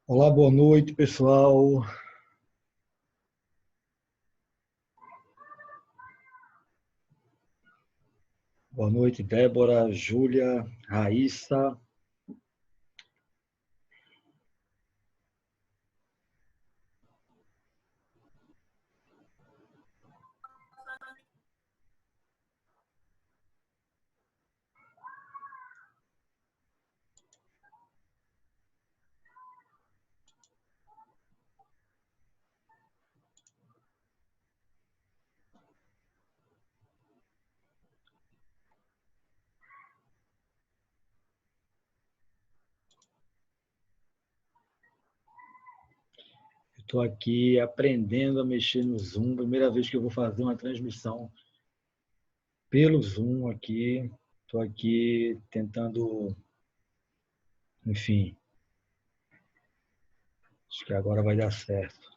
Olá, boa noite, pessoal. Boa noite, Débora, Júlia, Raíssa. Estou aqui aprendendo a mexer no Zoom. Primeira vez que eu vou fazer uma transmissão pelo Zoom aqui. Estou aqui tentando, enfim, acho que agora vai dar certo.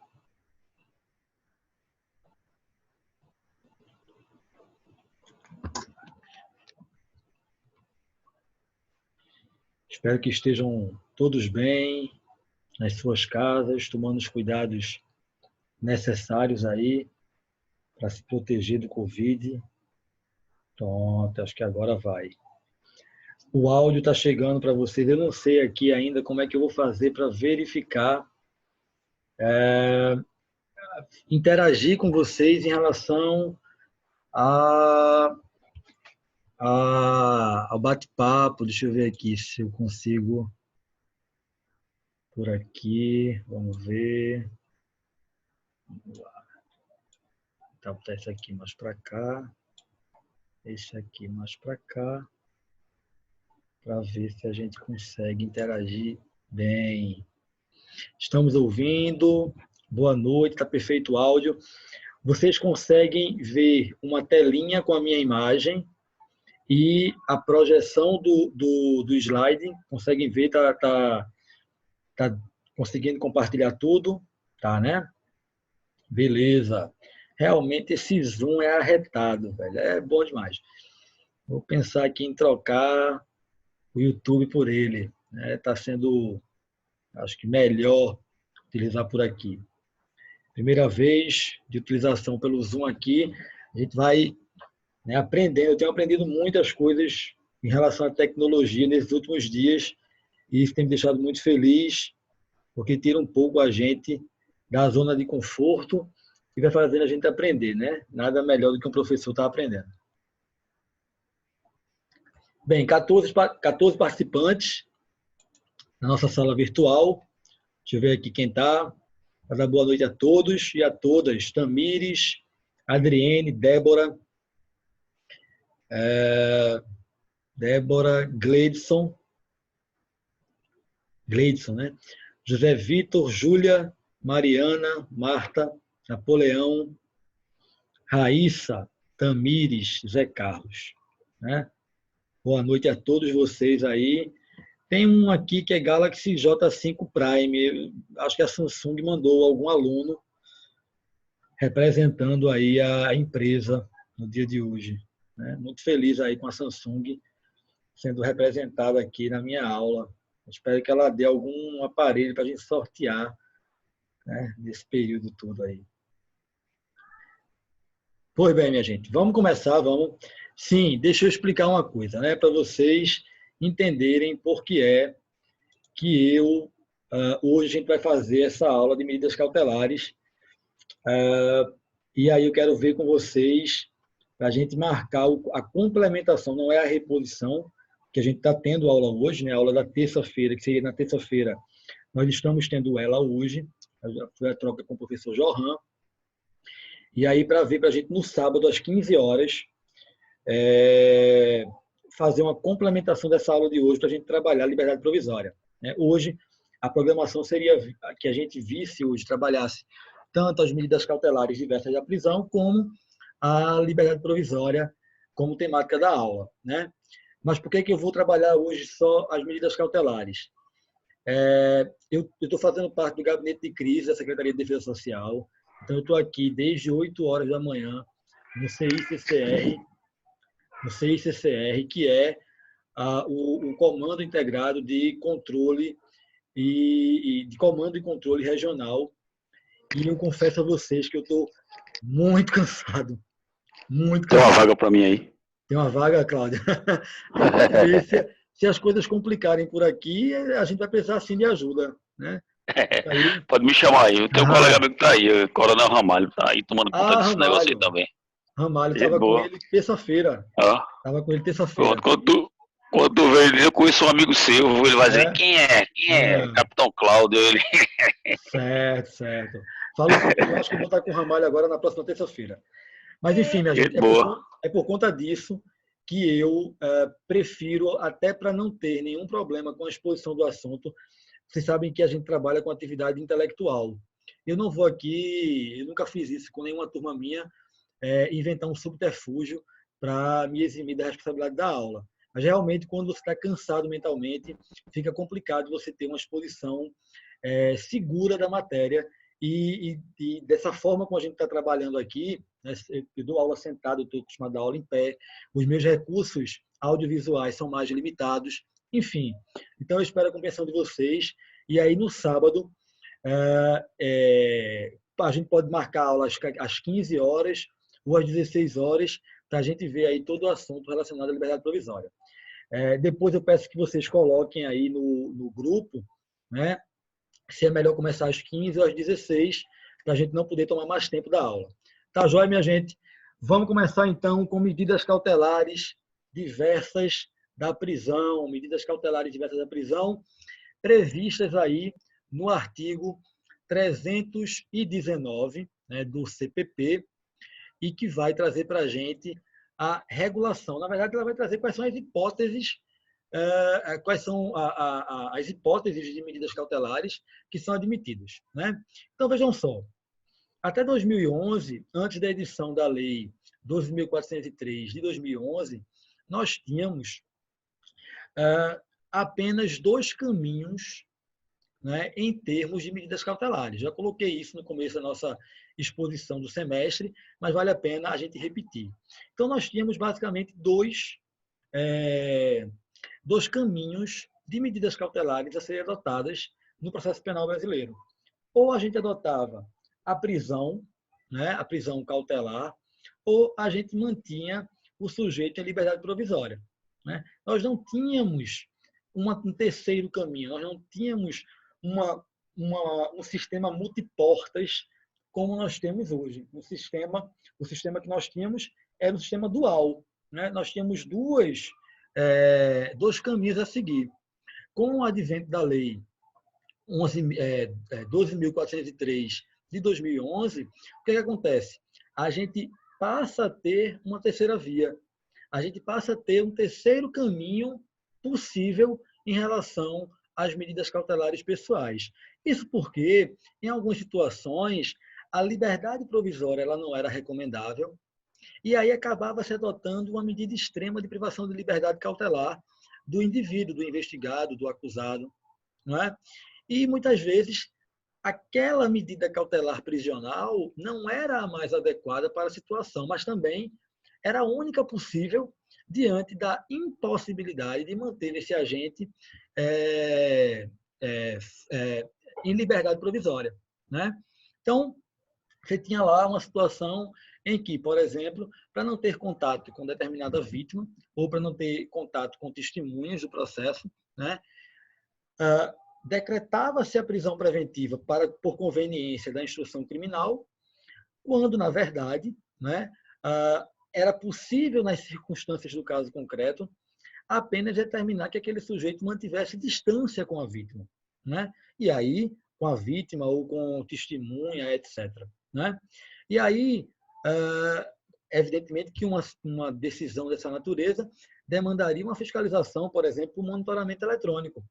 Espero que estejam todos bem nas suas casas, tomando os cuidados necessários aí para se proteger do Covid. Pronto, acho que agora vai. O áudio está chegando para vocês. Eu não sei aqui ainda como é que eu vou fazer para verificar, interagir com vocês em relação a, ao bate-papo. Deixa eu ver aqui se eu consigo por aqui. Vamos ver. Vamos lá. Tá, botar esse aqui mais para cá. Esse aqui mais para cá. Para ver se a gente consegue interagir bem. Estamos ouvindo. Boa noite, está perfeito o áudio. Vocês conseguem ver uma telinha com a minha imagem e a projeção do slide. Conseguem ver? Tá conseguindo compartilhar tudo? Tá, né? Beleza. Realmente esse Zoom é arretado, velho. É bom demais. Vou pensar aqui em trocar o YouTube por ele. Tá sendo, acho que melhor utilizar por aqui. Primeira vez de utilização pelo Zoom aqui. A gente vai, né, aprendendo. Eu tenho aprendido muitas coisas em relação à tecnologia nesses últimos dias e isso tem me deixado muito feliz, porque tira um pouco a gente da zona de conforto e vai fazendo a gente aprender, né? Nada melhor do que um professor estar aprendendo. Bem, 14 participantes na nossa sala virtual. Deixa eu ver aqui quem está. Vou dar boa noite a todos e a todas. Tamires, Adriene, Débora, Gleidson, né? José Vitor, Júlia, Mariana, Marta, Napoleão, Raíssa, Tamires, Zé Carlos, né? Boa noite a todos vocês aí. Tem um aqui que é Galaxy J5 Prime. Eu acho que a Samsung mandou algum aluno representando aí a empresa no dia de hoje, né? Muito feliz aí com a Samsung sendo representada aqui na minha aula. Espero que ela dê algum aparelho para a gente sortear, né, nesse período todo aí. Pois bem, minha gente, vamos começar, vamos. Sim, deixa eu explicar uma coisa, né, para vocês entenderem por que é que hoje a gente vai fazer essa aula de medidas cautelares. E aí eu quero ver com vocês para a gente marcar a complementação, não é a reposição, que a gente está tendo aula hoje, né, a aula da terça-feira, que seria na terça-feira. Nós estamos tendo ela hoje, foi a troca com o professor Johan. E aí, para ver para a gente no sábado, às 15 horas, fazer uma complementação dessa aula de hoje para a gente trabalhar a liberdade provisória, né? Hoje, a programação seria que a gente visse hoje, trabalhasse tanto as medidas cautelares diversas da prisão, como a liberdade provisória como temática da aula, né? Mas por que eu vou trabalhar hoje só as medidas cautelares? Eu estou fazendo parte do gabinete de crise da Secretaria de Defesa Social, então eu estou aqui desde 8 horas da manhã no CICCR, que é o Comando Integrado de Controle e de comando e controle regional. E eu confesso a vocês que eu estou muito cansado. Muito Tem uma cansado. vaga para mim aí. Tem uma vaga, Cláudia. Vamos ver se as coisas complicarem por aqui, a gente vai precisar sim de ajuda, né? Aí, Pode me chamar aí. Eu tenho um colega meu que tá aí, o Coronel Ramalho, tá aí tomando conta desse negócio aí Ramalho. também. Ramalho, Gente estava com boa. ele terça-feira. Ó, Estava com ele pronto. terça-feira. Quando tu vê ele, eu conheço um amigo seu, ele vai dizer, É? quem é? Quem é? É. Capitão Cláudio, ele. Certo, certo. Falo com ele, eu acho que eu vou estar com o Ramalho agora na próxima terça-feira. Mas, enfim, minha Gente gente, boa. é por conta disso que eu prefiro, até para não ter nenhum problema com a exposição do assunto, vocês sabem que a gente trabalha com atividade intelectual. Eu não vou aqui, eu nunca fiz isso com nenhuma turma minha, inventar um subterfúgio para me eximir da responsabilidade da aula. Mas realmente, quando você está cansado mentalmente, fica complicado você ter uma exposição segura da matéria e dessa forma como a gente está trabalhando aqui, né, eu dou aula sentado, eu estou acostumado a dar aula em pé, os meus recursos audiovisuais são mais limitados, enfim. Então, eu espero a compreensão de vocês. E aí, no sábado, a gente pode marcar a aula às 15 horas ou às 16 horas para a gente ver aí todo o assunto relacionado à liberdade provisória. Depois eu peço que vocês coloquem aí no grupo, né, se é melhor começar às 15 ou às 16, para a gente não poder tomar mais tempo da aula. Tá joia, minha gente? Vamos começar então com medidas cautelares diversas da prisão, medidas cautelares diversas da prisão, previstas aí no artigo 319, né, do CPP, e que vai trazer para a gente a regulação. Na verdade, ela vai trazer quais são as hipóteses, quais são as hipóteses de medidas cautelares que são admitidas, né? Então, vejam só, até 2011, antes da edição da Lei 12.403 de 2011, nós tínhamos apenas dois caminhos, né, em termos de medidas cautelares. Já coloquei isso no começo da nossa exposição do semestre, mas vale a pena a gente repetir. Então, nós tínhamos basicamente dois caminhos de medidas cautelares a serem adotadas no processo penal brasileiro. Ou a gente adotava a prisão, né, a prisão cautelar, ou a gente mantinha o sujeito em liberdade provisória, né? Nós não tínhamos um terceiro caminho, nós não tínhamos um sistema multiportas como nós temos hoje. O sistema que nós tínhamos era um sistema dual, né? Nós tínhamos dois caminhos a seguir. Com o advento da lei 12.403 de 2011, o que acontece? A gente passa a ter uma terceira via. A gente passa a ter um terceiro caminho possível em relação às medidas cautelares pessoais. Isso porque, em algumas situações, a liberdade provisória ela não era recomendável e aí acabava se adotando uma medida extrema de privação de liberdade cautelar do indivíduo, do investigado, do acusado, não é? E muitas vezes aquela medida cautelar prisional não era a mais adequada para a situação, mas também era a única possível diante da impossibilidade de manter esse agente é, é, é, em liberdade provisória, né? Então, você tinha lá uma situação em que, por exemplo, para não ter contato com determinada vítima ou para não ter contato com testemunhas do processo, né, decretava-se a prisão preventiva por conveniência da instrução criminal, quando, na verdade, né, era possível, nas circunstâncias do caso concreto, apenas determinar que aquele sujeito mantivesse distância com a vítima, né? E aí, com a vítima ou com testemunha, etc. Né? E aí, evidentemente que uma decisão dessa natureza demandaria uma fiscalização, por exemplo, um monitoramento eletrônico.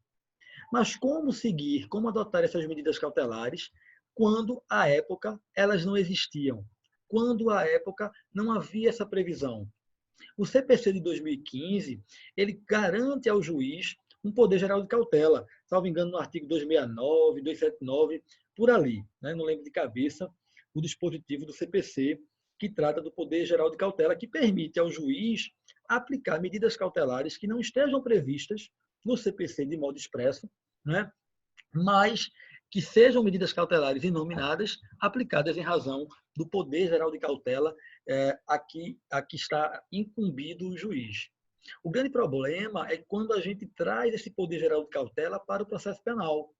Mas como seguir, como adotar essas medidas cautelares quando, à época, elas não existiam? Quando, à época, não havia essa previsão? O CPC de 2015, ele garante ao juiz um poder geral de cautela, salvo engano, no artigo 269, 279, por ali, né? Não lembro de cabeça, o dispositivo do CPC que trata do poder geral de cautela, que permite ao juiz aplicar medidas cautelares que não estejam previstas no CPC de modo expresso, né? mas que sejam medidas cautelares inominadas aplicadas em razão do poder geral de cautela a que está incumbido o juiz. O grande problema é quando a gente traz esse poder geral de cautela para o processo penal.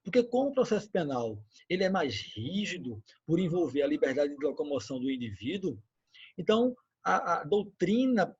Porque como o processo penal ele é mais rígido por envolver a liberdade de locomoção do indivíduo, então a doutrina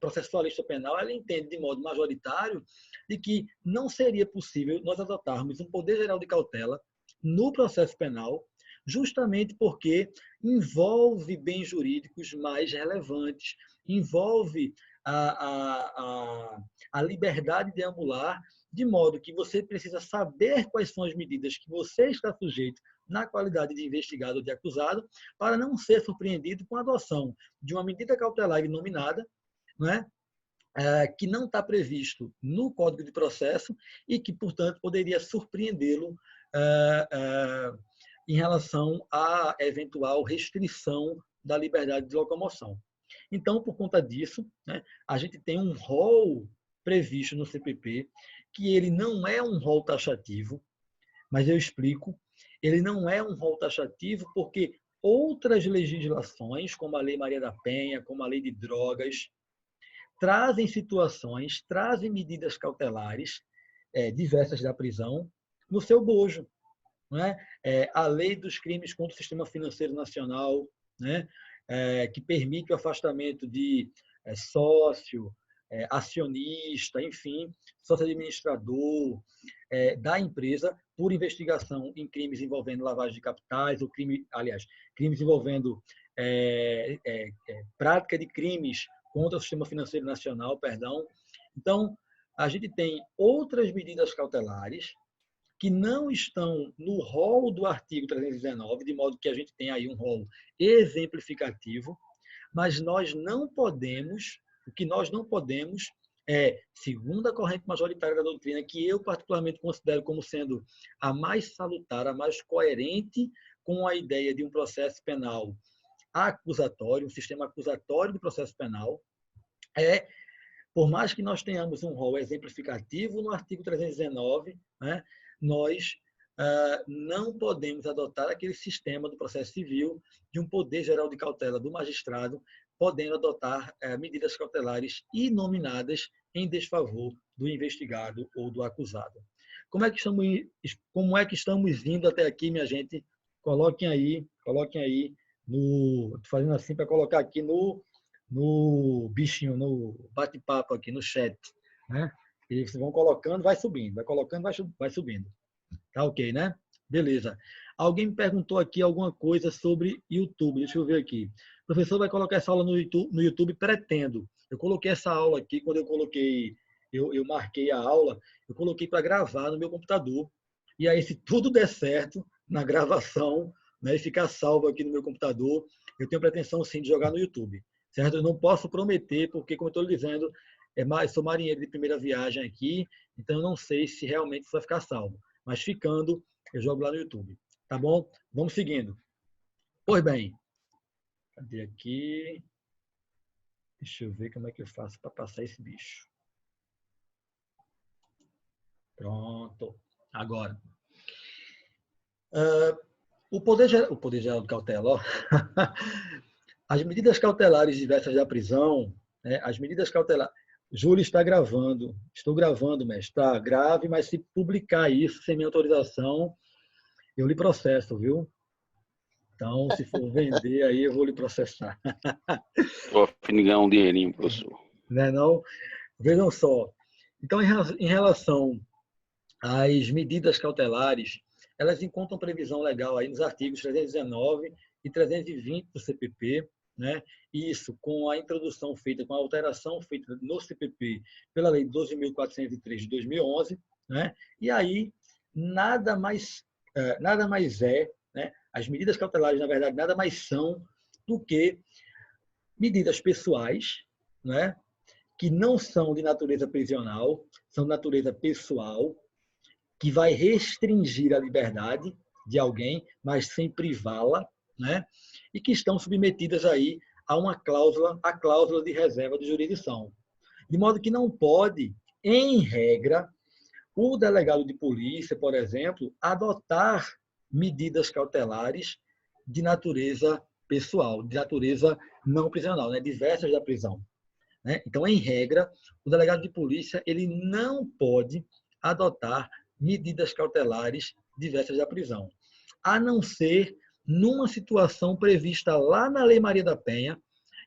processualista penal ela entende de modo majoritário de que não seria possível nós adotarmos um poder geral de cautela no processo penal, justamente porque envolve bens jurídicos mais relevantes, envolve a liberdade deambular, de modo que você precisa saber quais são as medidas que você está sujeito na qualidade de investigado ou de acusado, para não ser surpreendido com a adoção de uma medida cautelar inominada, não é? Que não está previsto no Código de Processo e que, portanto, poderia surpreendê-lo em relação à eventual restrição da liberdade de locomoção. Então, por conta disso, né, a gente tem um rol previsto no CPP, que ele não é um rol taxativo, mas eu explico, ele não é um rol taxativo porque outras legislações, como a Lei Maria da Penha, como a Lei de Drogas, trazem situações, trazem medidas cautelares diversas da prisão no seu bojo. Não é? A Lei dos Crimes contra o Sistema Financeiro Nacional, né? Que permite o afastamento de sócio, acionista, enfim, sócio administrador da empresa por investigação em crimes envolvendo lavagem de capitais, ou crimes envolvendo prática de crimes contra o sistema financeiro nacional, perdão. Então, a gente tem outras medidas cautelares que não estão no rol do artigo 319, de modo que a gente tem aí um rol exemplificativo, mas nós não podemos, o que nós não podemos segundo a corrente majoritária da doutrina, que eu particularmente considero como sendo a mais salutar, a mais coerente com a ideia de um processo penal acusatório, um sistema acusatório do processo penal, por mais que nós tenhamos um rol exemplificativo no artigo 319, né, nós não podemos adotar aquele sistema do processo civil de um poder geral de cautela do magistrado, podendo adotar medidas cautelares inominadas em desfavor do investigado ou do acusado. Como é que estamos indo até aqui, minha gente? Coloquem aí fazendo assim para colocar aqui no bichinho, no bate-papo aqui, no chat, né? E vocês vão colocando, vai subindo, vai colocando, vai subindo. Tá ok, né? Beleza. Alguém me perguntou aqui alguma coisa sobre YouTube. Deixa eu ver aqui. O professor vai colocar essa aula no YouTube? Pretendo. Eu coloquei essa aula aqui, quando eu marquei a aula, eu coloquei para gravar no meu computador. E aí, se tudo der certo na gravação, né, e ficar salvo aqui no meu computador, eu tenho pretensão sim de jogar no YouTube. Certo? Eu não posso prometer, porque, como eu estou lhe dizendo, sou marinheiro de primeira viagem aqui, então eu não sei se realmente isso vai ficar salvo. Mas ficando, eu jogo lá no YouTube. Tá bom? Vamos seguindo. Pois bem. Cadê aqui? Deixa eu ver como é que eu faço para passar esse bicho. Pronto. Agora. O poder geral de cautela. Ó. As medidas cautelares diversas da prisão, né, as medidas cautelares... Júlio está gravando. Estou gravando, mestre. Tá, grave, mas se publicar isso sem minha autorização, eu lhe processo, viu? Então, se for vender, aí eu vou lhe processar. Estou a fim de ganhar um dinheirinho, professor. Não é não? Vejam só. Então, em relação às medidas cautelares, elas encontram previsão legal aí nos artigos 319 e 320 do CPP, né? Isso com a introdução feita, com a alteração feita no CPP pela Lei 12.403 de 2011, né? E aí nada mais né? As medidas cautelares, na verdade, nada mais são do que medidas pessoais, né? Que não são de natureza prisional, são de natureza pessoal, que vai restringir a liberdade de alguém, mas sem privá-la, né? E que estão submetidas aí a uma cláusula, a cláusula de reserva de jurisdição. De modo que não pode, em regra, o delegado de polícia, por exemplo, adotar medidas cautelares de natureza pessoal, de natureza não prisional, né? Diversas da prisão. Né? Então, em regra, o delegado de polícia ele não pode adotar medidas cautelares diversas da prisão, a não ser numa situação prevista lá na Lei Maria da Penha,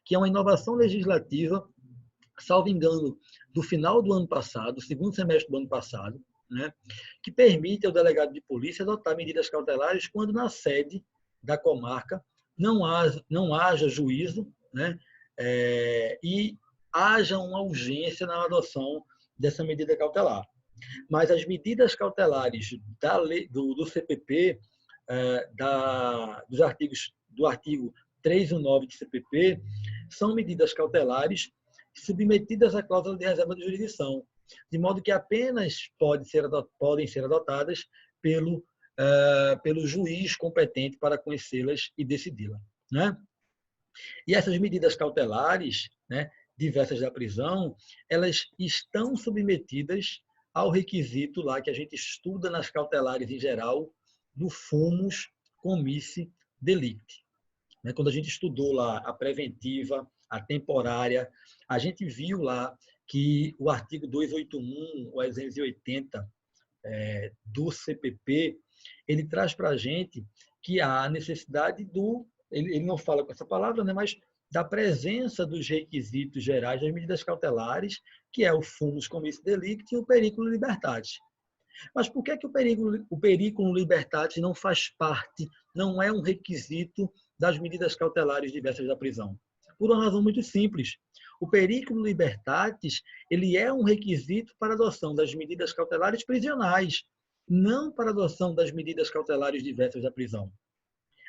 que é uma inovação legislativa, salvo engano, do final do ano passado, segundo semestre do ano passado, né, que permite ao delegado de polícia adotar medidas cautelares quando na sede da comarca não haja juízo, né, e haja uma urgência na adoção dessa medida cautelar. Mas as medidas cautelares da lei, do CPP, do artigo 319 do CPP, são medidas cautelares submetidas à cláusula de reserva de jurisdição, de modo que apenas podem ser adotadas pelo juiz competente para conhecê-las e decidi-la. Né? E essas medidas cautelares, né, diversas da prisão, elas estão submetidas ao requisito lá que a gente estuda nas cautelares em geral, do fumus comissi delicti. Quando a gente estudou lá a preventiva, a temporária, a gente viu lá que o artigo 281, o 280 do CPP, ele traz para a gente que há necessidade ele não fala com essa palavra, né, mas da presença dos requisitos gerais das medidas cautelares, que é o fumus comissi delicti e o periculum libertatis. Mas por que o periculum libertatis não faz parte, não é um requisito das medidas cautelares diversas da prisão? Por uma razão muito simples. O periculum libertatis ele é um requisito para a adoção das medidas cautelares prisionais, não para a adoção das medidas cautelares diversas da prisão.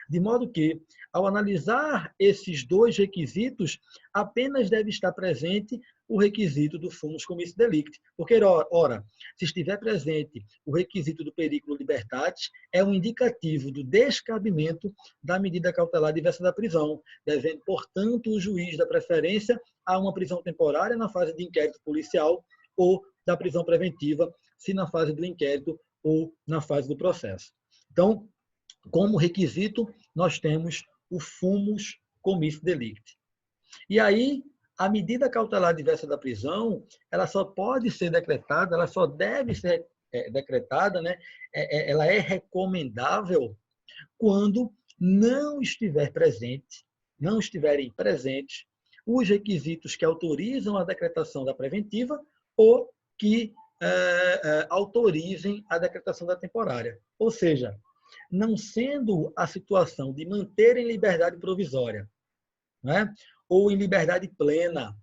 De modo que, ao analisar esses dois requisitos, apenas deve estar presente o requisito do fumus comissi delicti. Porque, ora, se estiver presente o requisito do periculum libertatis, é um indicativo do descabimento da medida cautelar diversa da prisão, devendo, portanto, o juiz dar preferência a uma prisão temporária na fase de inquérito policial ou da prisão preventiva, se na fase do inquérito ou na fase do processo. Então, como requisito, nós temos o fumus comissi delicti. E aí, a medida cautelar diversa da prisão, ela só pode ser decretada, ela só deve ser decretada, né? Ela é recomendável quando não estiverem presentes os requisitos que autorizam a decretação da preventiva ou que autorizem a decretação da temporária. Ou seja, não sendo a situação de manter em liberdade provisória, né, ou em liberdade plena,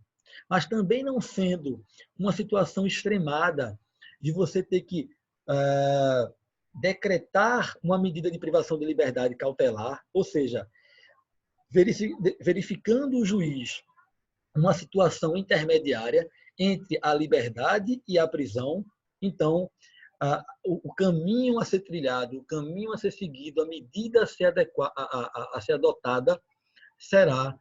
mas também não sendo uma situação extremada de você ter que decretar uma medida de privação de liberdade cautelar, ou seja, verificando o juiz uma situação intermediária entre a liberdade e a prisão, então o caminho a ser trilhado, o caminho a ser seguido, a medida a ser adotada serão,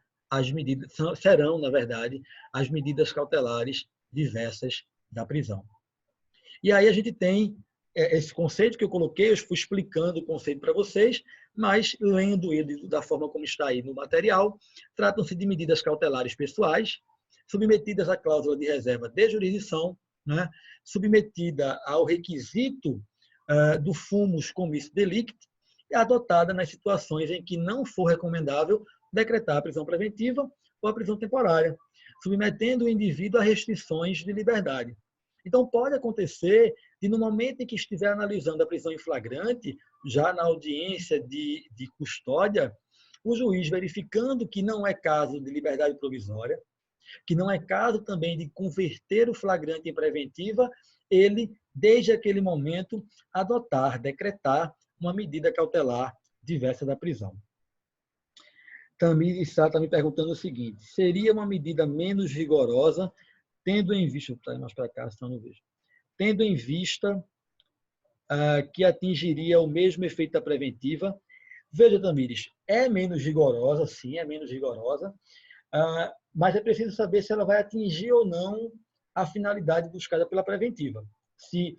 na verdade, as medidas cautelares diversas da prisão. E aí a gente tem esse conceito que eu coloquei, eu fui explicando o conceito para vocês, mas lendo ele da forma como está aí no material, tratam-se de medidas cautelares pessoais, submetidas à cláusula de reserva de jurisdição, né, submetida ao requisito do fumus comissi delicti e adotada nas situações em que não for recomendável decretar a prisão preventiva ou a prisão temporária, submetendo o indivíduo a restrições de liberdade. Então, pode acontecer de, no momento em que estiver analisando a prisão em flagrante, já na audiência de custódia, o juiz verificando que não é caso de liberdade provisória, que não é caso também de converter o flagrante em preventiva, ele, desde aquele momento, decretar uma medida cautelar diversa da prisão. Tamir Sá está me perguntando o seguinte: seria uma medida menos rigorosa, tendo em vista, vou mais para cá, senão não vejo, tendo em vista que atingiria o mesmo efeito da preventiva? Veja, Tamires, é menos rigorosa, sim, é menos rigorosa, mas é preciso saber se ela vai atingir ou não a finalidade buscada pela preventiva. Se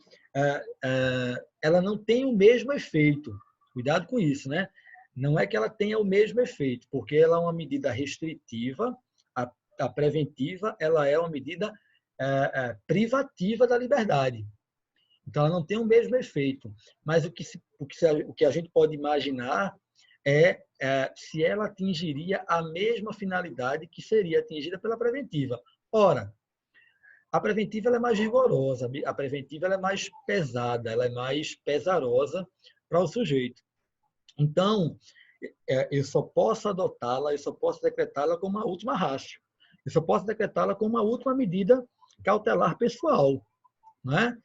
ela não tem o mesmo efeito. Cuidado com isso, né? Não é que ela tenha o mesmo efeito, porque ela é uma medida restritiva, a preventiva ela é uma medida privativa da liberdade. Então, ela não tem o mesmo efeito. Mas o que a gente pode imaginar se ela atingiria a mesma finalidade que seria atingida pela preventiva. Ora, a preventiva ela é mais rigorosa, a preventiva ela é mais pesada, ela é mais pesarosa para o sujeito. Então, eu só posso adotá-la, eu só posso decretá-la como uma última ratio. Eu só posso decretá-la como uma última medida cautelar pessoal, né?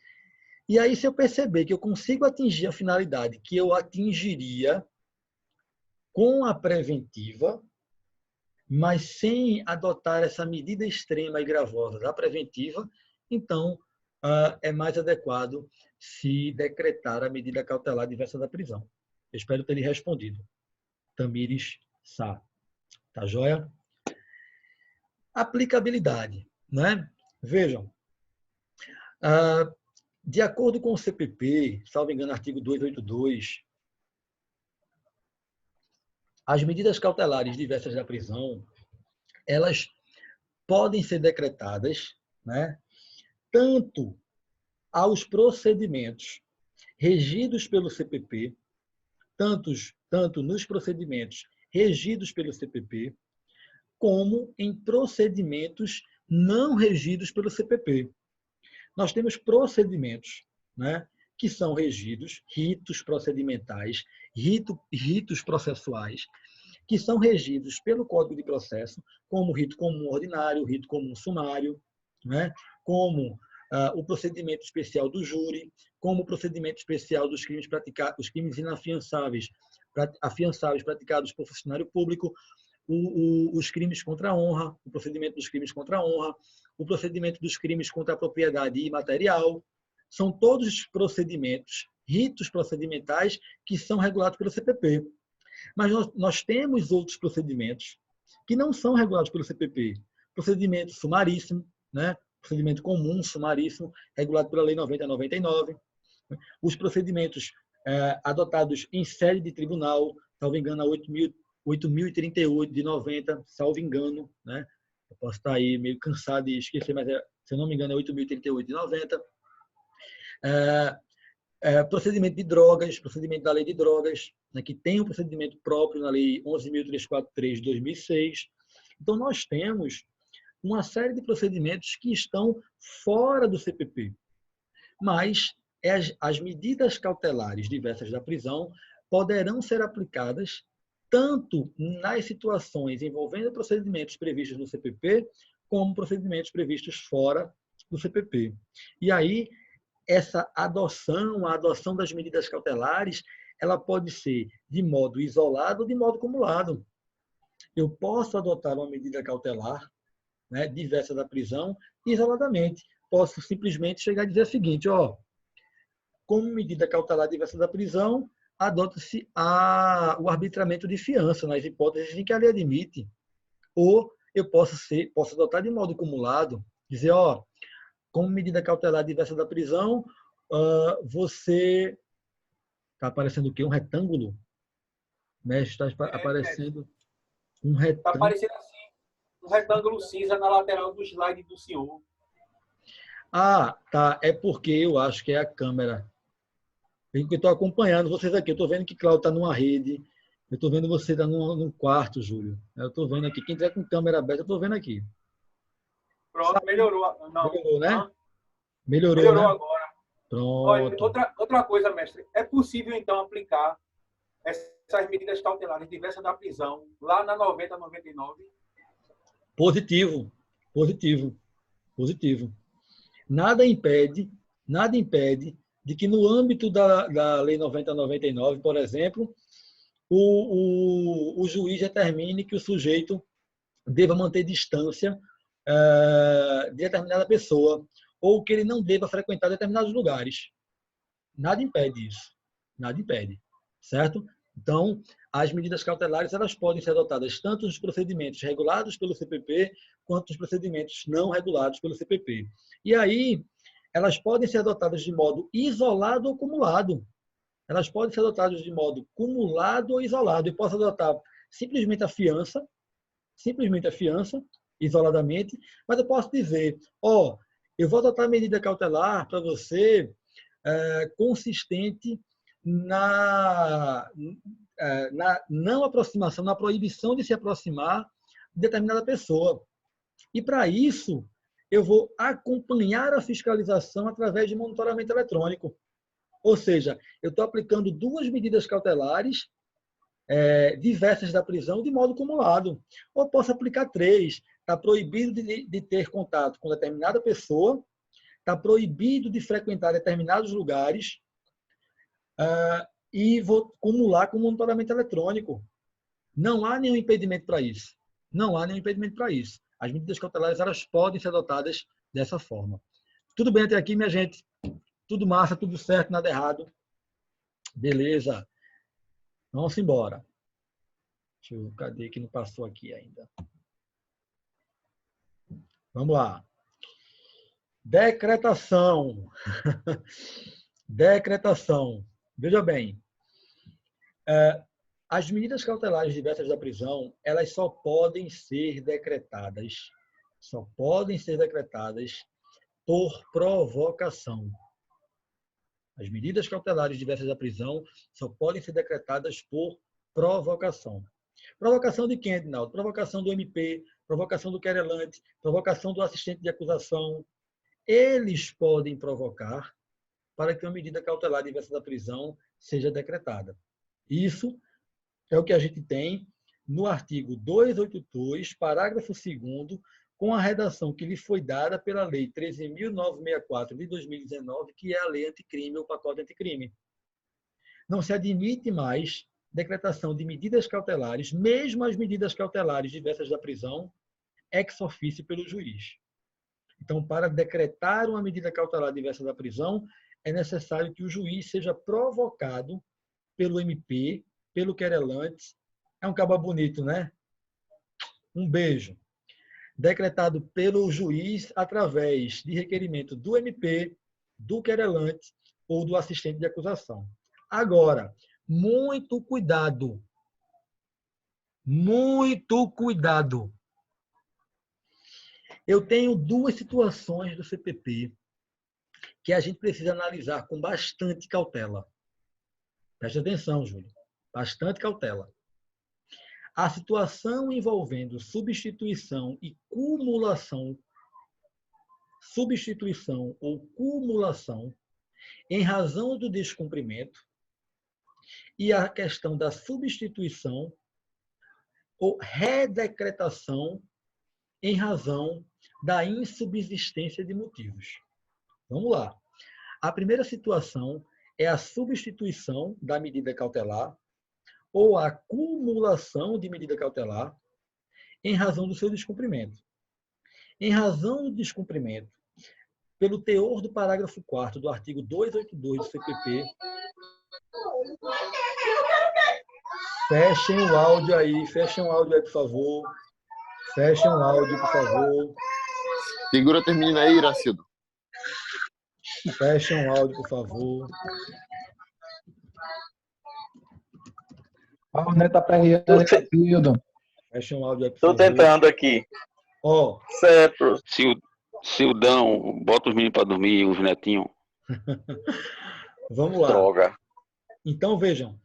E aí, se eu perceber que eu consigo atingir a finalidade que eu atingiria com a preventiva, mas sem adotar essa medida extrema e gravosa da preventiva, então é mais adequado se decretar a medida cautelar diversa da prisão. Eu espero ter lhe respondido. Tamires Sá. Tá joia? Aplicabilidade, né? Vejam, de acordo com o CPP, salvo engano, artigo 282, as medidas cautelares diversas da prisão, elas podem ser decretadas, né, tanto aos procedimentos regidos pelo CPP, tanto nos procedimentos regidos pelo CPP, como em procedimentos não regidos pelo CPP. Nós temos procedimentos, né, que são regidos, ritos procedimentais, ritos processuais, que são regidos pelo Código de Processo, como o rito comum ordinário, o rito comum sumário, né, como o procedimento especial do júri, como o procedimento especial dos crimes praticados, os crimes inafiançáveis, afiançáveis praticados por funcionário público, os crimes contra a honra, o procedimento dos crimes contra a honra, o procedimento dos crimes contra a propriedade imaterial. São todos procedimentos, ritos procedimentais que são regulados pelo CPP. Mas nós temos outros procedimentos que não são regulados pelo CPP. Procedimento sumaríssimo, né? Procedimento comum sumaríssimo, regulado pela Lei 90/99. Os procedimentos adotados em sede de tribunal, salvo engano, a 8.038 de 90, salvo engano, né? Eu posso estar aí meio cansado de esquecer, mas se eu não me engano é 8.038 de 90. Procedimento de drogas, procedimento da Lei de Drogas, né, que tem um procedimento próprio na Lei 11.343 de 2006. Então, nós temos uma série de procedimentos que estão fora do CPP, mas as medidas cautelares diversas da prisão poderão ser aplicadas tanto nas situações envolvendo procedimentos previstos no CPP, como procedimentos previstos fora do CPP. E aí, a adoção das medidas cautelares, ela pode ser de modo isolado ou de modo acumulado. Eu posso adotar uma medida cautelar, né, diversa da prisão isoladamente. Posso simplesmente chegar e dizer o seguinte, como medida cautelar diversa da prisão, adota-se o arbitramento de fiança, nas hipóteses em que a lei admite. Ou eu posso adotar de modo acumulado, dizer, como medida cautelar diversa da prisão, você... Está aparecendo o quê? Um retângulo? Está aparecendo um retângulo. Está aparecendo assim, um retângulo cinza na lateral do slide do senhor. Tá. É porque eu acho que é a câmera. Eu estou acompanhando vocês aqui. Eu estou vendo que Cláudio está numa rede. Eu estou vendo você está num quarto, Júlio. Eu estou vendo aqui. Quem tiver com câmera aberta, eu estou vendo aqui. Pronto, melhorou. Não. Melhorou, né? Não. Melhorou, né? Agora. Pronto. Olha, outra coisa, mestre. É possível, então, aplicar essas medidas cautelares diversas da prisão lá na 90/99? Positivo. Nada impede de que no âmbito da Lei 90/99, por exemplo, o juiz determine que o sujeito deva manter distância de determinada pessoa ou que ele não deva frequentar determinados lugares. Nada impede isso. Nada impede. Certo? Então, as medidas cautelares elas podem ser adotadas tanto nos procedimentos regulados pelo CPP quanto nos procedimentos não regulados pelo CPP. E aí, elas podem ser adotadas de modo isolado ou cumulado. Elas podem ser adotadas de modo cumulado ou isolado. Eu posso adotar simplesmente a fiança, isoladamente, mas eu posso dizer, eu vou adotar a medida cautelar para você consistente na não aproximação, na proibição de se aproximar de determinada pessoa. E para isso, eu vou acompanhar a fiscalização através de monitoramento eletrônico. Ou seja, eu estou aplicando 2 medidas cautelares diversas da prisão de modo cumulado. Ou posso aplicar 3. Está proibido de ter contato com determinada pessoa, está proibido de frequentar determinados lugares e vou cumular com monitoramento eletrônico. Não há nenhum impedimento para isso. Não há nenhum impedimento para isso. As medidas cautelares elas podem ser adotadas dessa forma. Tudo bem até aqui, minha gente? Tudo massa, tudo certo, nada errado. Beleza. Vamos embora. Cadê que não passou aqui ainda? Vamos lá. Decretação. Decretação. Veja bem. As medidas cautelares diversas da prisão, elas só podem ser decretadas por provocação. As medidas cautelares diversas da prisão só podem ser decretadas por provocação. Provocação de quem, Edinaldo? Provocação do MP, provocação do querelante, provocação do assistente de acusação. Eles podem provocar para que uma medida cautelar diversa da prisão seja decretada. Isso é o que a gente tem no artigo 282, parágrafo 2º, com a redação que lhe foi dada pela Lei 13.964 de 2019, que é a Lei Anticrime, ou Pacote Anticrime. Não se admite mais decretação de medidas cautelares, mesmo as medidas cautelares diversas da prisão, ex officio pelo juiz. Então, para decretar uma medida cautelar diversa da prisão, é necessário que o juiz seja provocado pelo MP, pelo querelante. É um caba bonito, né? Um beijo. Decretado pelo juiz através de requerimento do MP, do querelante ou do assistente de acusação. Agora, muito cuidado. Muito cuidado. Eu tenho 2 situações do CPP que a gente precisa analisar com bastante cautela. Preste atenção, Júlio. Bastante cautela. A situação envolvendo substituição ou cumulação em razão do descumprimento e a questão da substituição ou redecretação em razão da insubsistência de motivos. Vamos lá. A primeira situação é a substituição da medida cautelar ou a cumulação de medida cautelar em razão do seu descumprimento. Em razão do descumprimento, pelo teor do parágrafo 4º do artigo 282 do CPP, fechem o áudio aí, por favor. Fechem o áudio, por favor. Segura, termina aí, Iracildo. Fechem o áudio, por favor. A Orneta tá perreando, Iracildo. Fechem o áudio aí, por Tô favor. tentando aqui. Certo. Cildão, bota os meninos para dormir, os netinhos. Vamos lá. Droga. Então, vejam.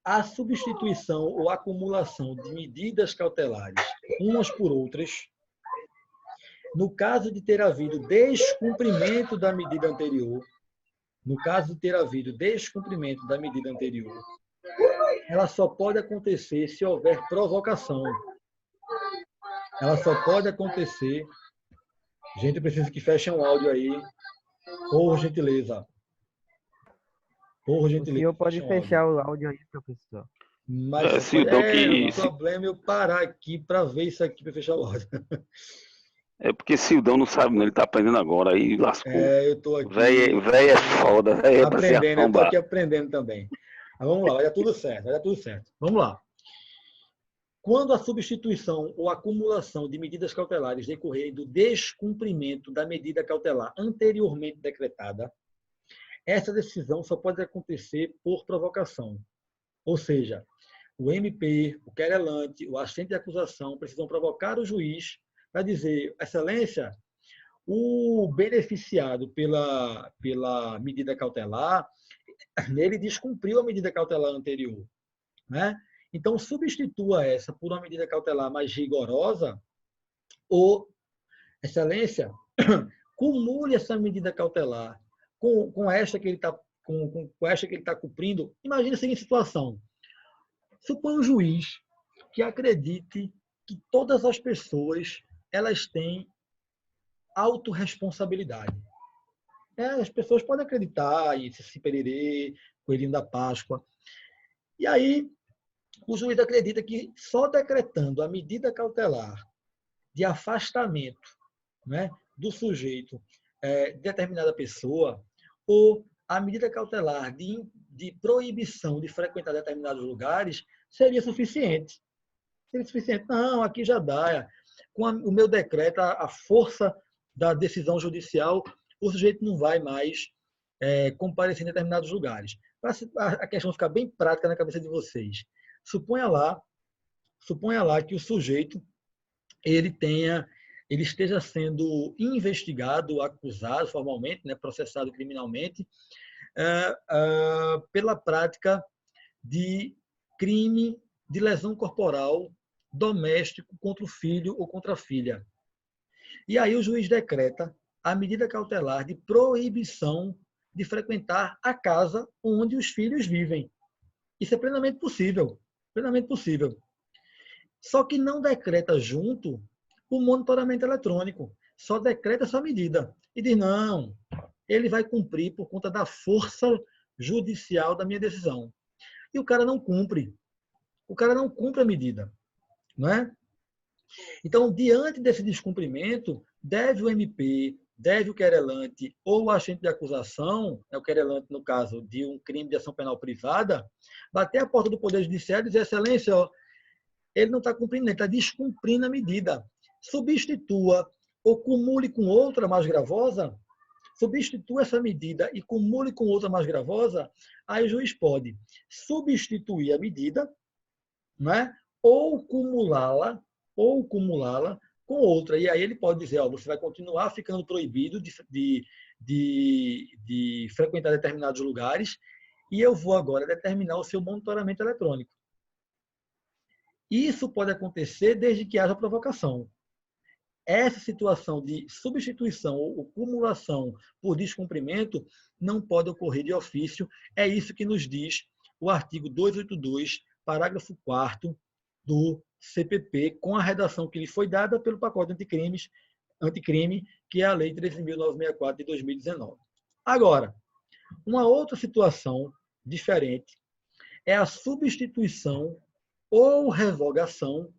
A substituição ou acumulação de medidas cautelares, umas por outras, no caso de ter havido descumprimento da medida anterior, ela só pode acontecer se houver provocação. Ela só pode acontecer... Gente, eu preciso que fechem o áudio aí, por gentileza. O senhor pode fechar o áudio aí, professor. Mas o problema é eu parar aqui para ver isso aqui, para fechar o áudio. É porque Cildão não sabe, ele tá aprendendo agora, aí lascou. Eu tô aqui. Véi é foda, véi é pra ser aprendendo, eu tô aqui aprendendo também. Mas vamos lá, vai dar tudo certo, Vamos lá. Quando a substituição ou acumulação de medidas cautelares decorrerem do descumprimento da medida cautelar anteriormente decretada, essa decisão só pode acontecer por provocação. Ou seja, o MP, o querelante, o assistente de acusação precisam provocar o juiz para dizer: Excelência, o beneficiado pela medida cautelar, ele descumpriu a medida cautelar anterior, né? Então, substitua essa por uma medida cautelar mais rigorosa, ou, Excelência, cumule essa medida cautelar com esta que ele está cumprindo. Imagina a seguinte situação. Suponha um juiz que acredite que todas as pessoas elas têm autorresponsabilidade. As pessoas podem acreditar em Saci Pererê, Coelhinho da Páscoa. E aí, o juiz acredita que só decretando a medida cautelar de afastamento, né, do sujeito de determinada pessoa, ou a medida cautelar de proibição de frequentar determinados lugares seria suficiente. Seria suficiente. Não, aqui já dá. Com o meu decreto, a força da decisão judicial, o sujeito não vai mais comparecer em determinados lugares. Para a questão ficar bem prática na cabeça de vocês, suponha lá que o sujeito ele esteja sendo investigado, acusado formalmente, né, processado criminalmente, pela prática de crime de lesão corporal doméstico contra o filho ou contra a filha. E aí o juiz decreta a medida cautelar de proibição de frequentar a casa onde os filhos vivem. Isso é plenamente possível. Plenamente possível. Só que não decreta junto o monitoramento eletrônico. Só decreta essa medida. E diz, não, ele vai cumprir por conta da força judicial da minha decisão. E o cara não cumpre. O cara não cumpre a medida. Não é? Então, diante desse descumprimento, deve o MP, deve o querelante ou o agente de acusação, o querelante no caso de um crime de ação penal privada, bater a porta do Poder Judiciário e dizer: Excelência, ele não está cumprindo, ele está descumprindo a medida. Substitua ou cumule com outra mais gravosa, substitua essa medida e cumule com outra mais gravosa, aí o juiz pode substituir a medida, né? ou cumulá-la com outra. E aí ele pode dizer: você vai continuar ficando proibido de frequentar determinados lugares e eu vou agora determinar o seu monitoramento eletrônico. Isso pode acontecer desde que haja provocação. Essa situação de substituição ou cumulação por descumprimento não pode ocorrer de ofício. É isso que nos diz o artigo 282, parágrafo 4º do CPP, com a redação que lhe foi dada pelo pacote anticrime, que é a Lei 13.964 de 2019. Agora, uma outra situação diferente é a substituição ou revogação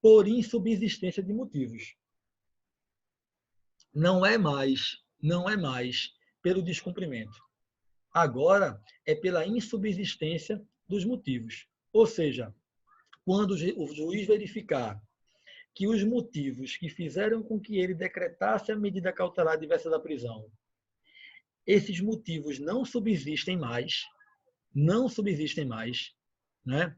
por insubsistência de motivos. Não é mais pelo descumprimento. Agora é pela insubsistência dos motivos. Ou seja, quando o juiz verificar que os motivos que fizeram com que ele decretasse a medida cautelar diversa da prisão, esses motivos não subsistem mais, né?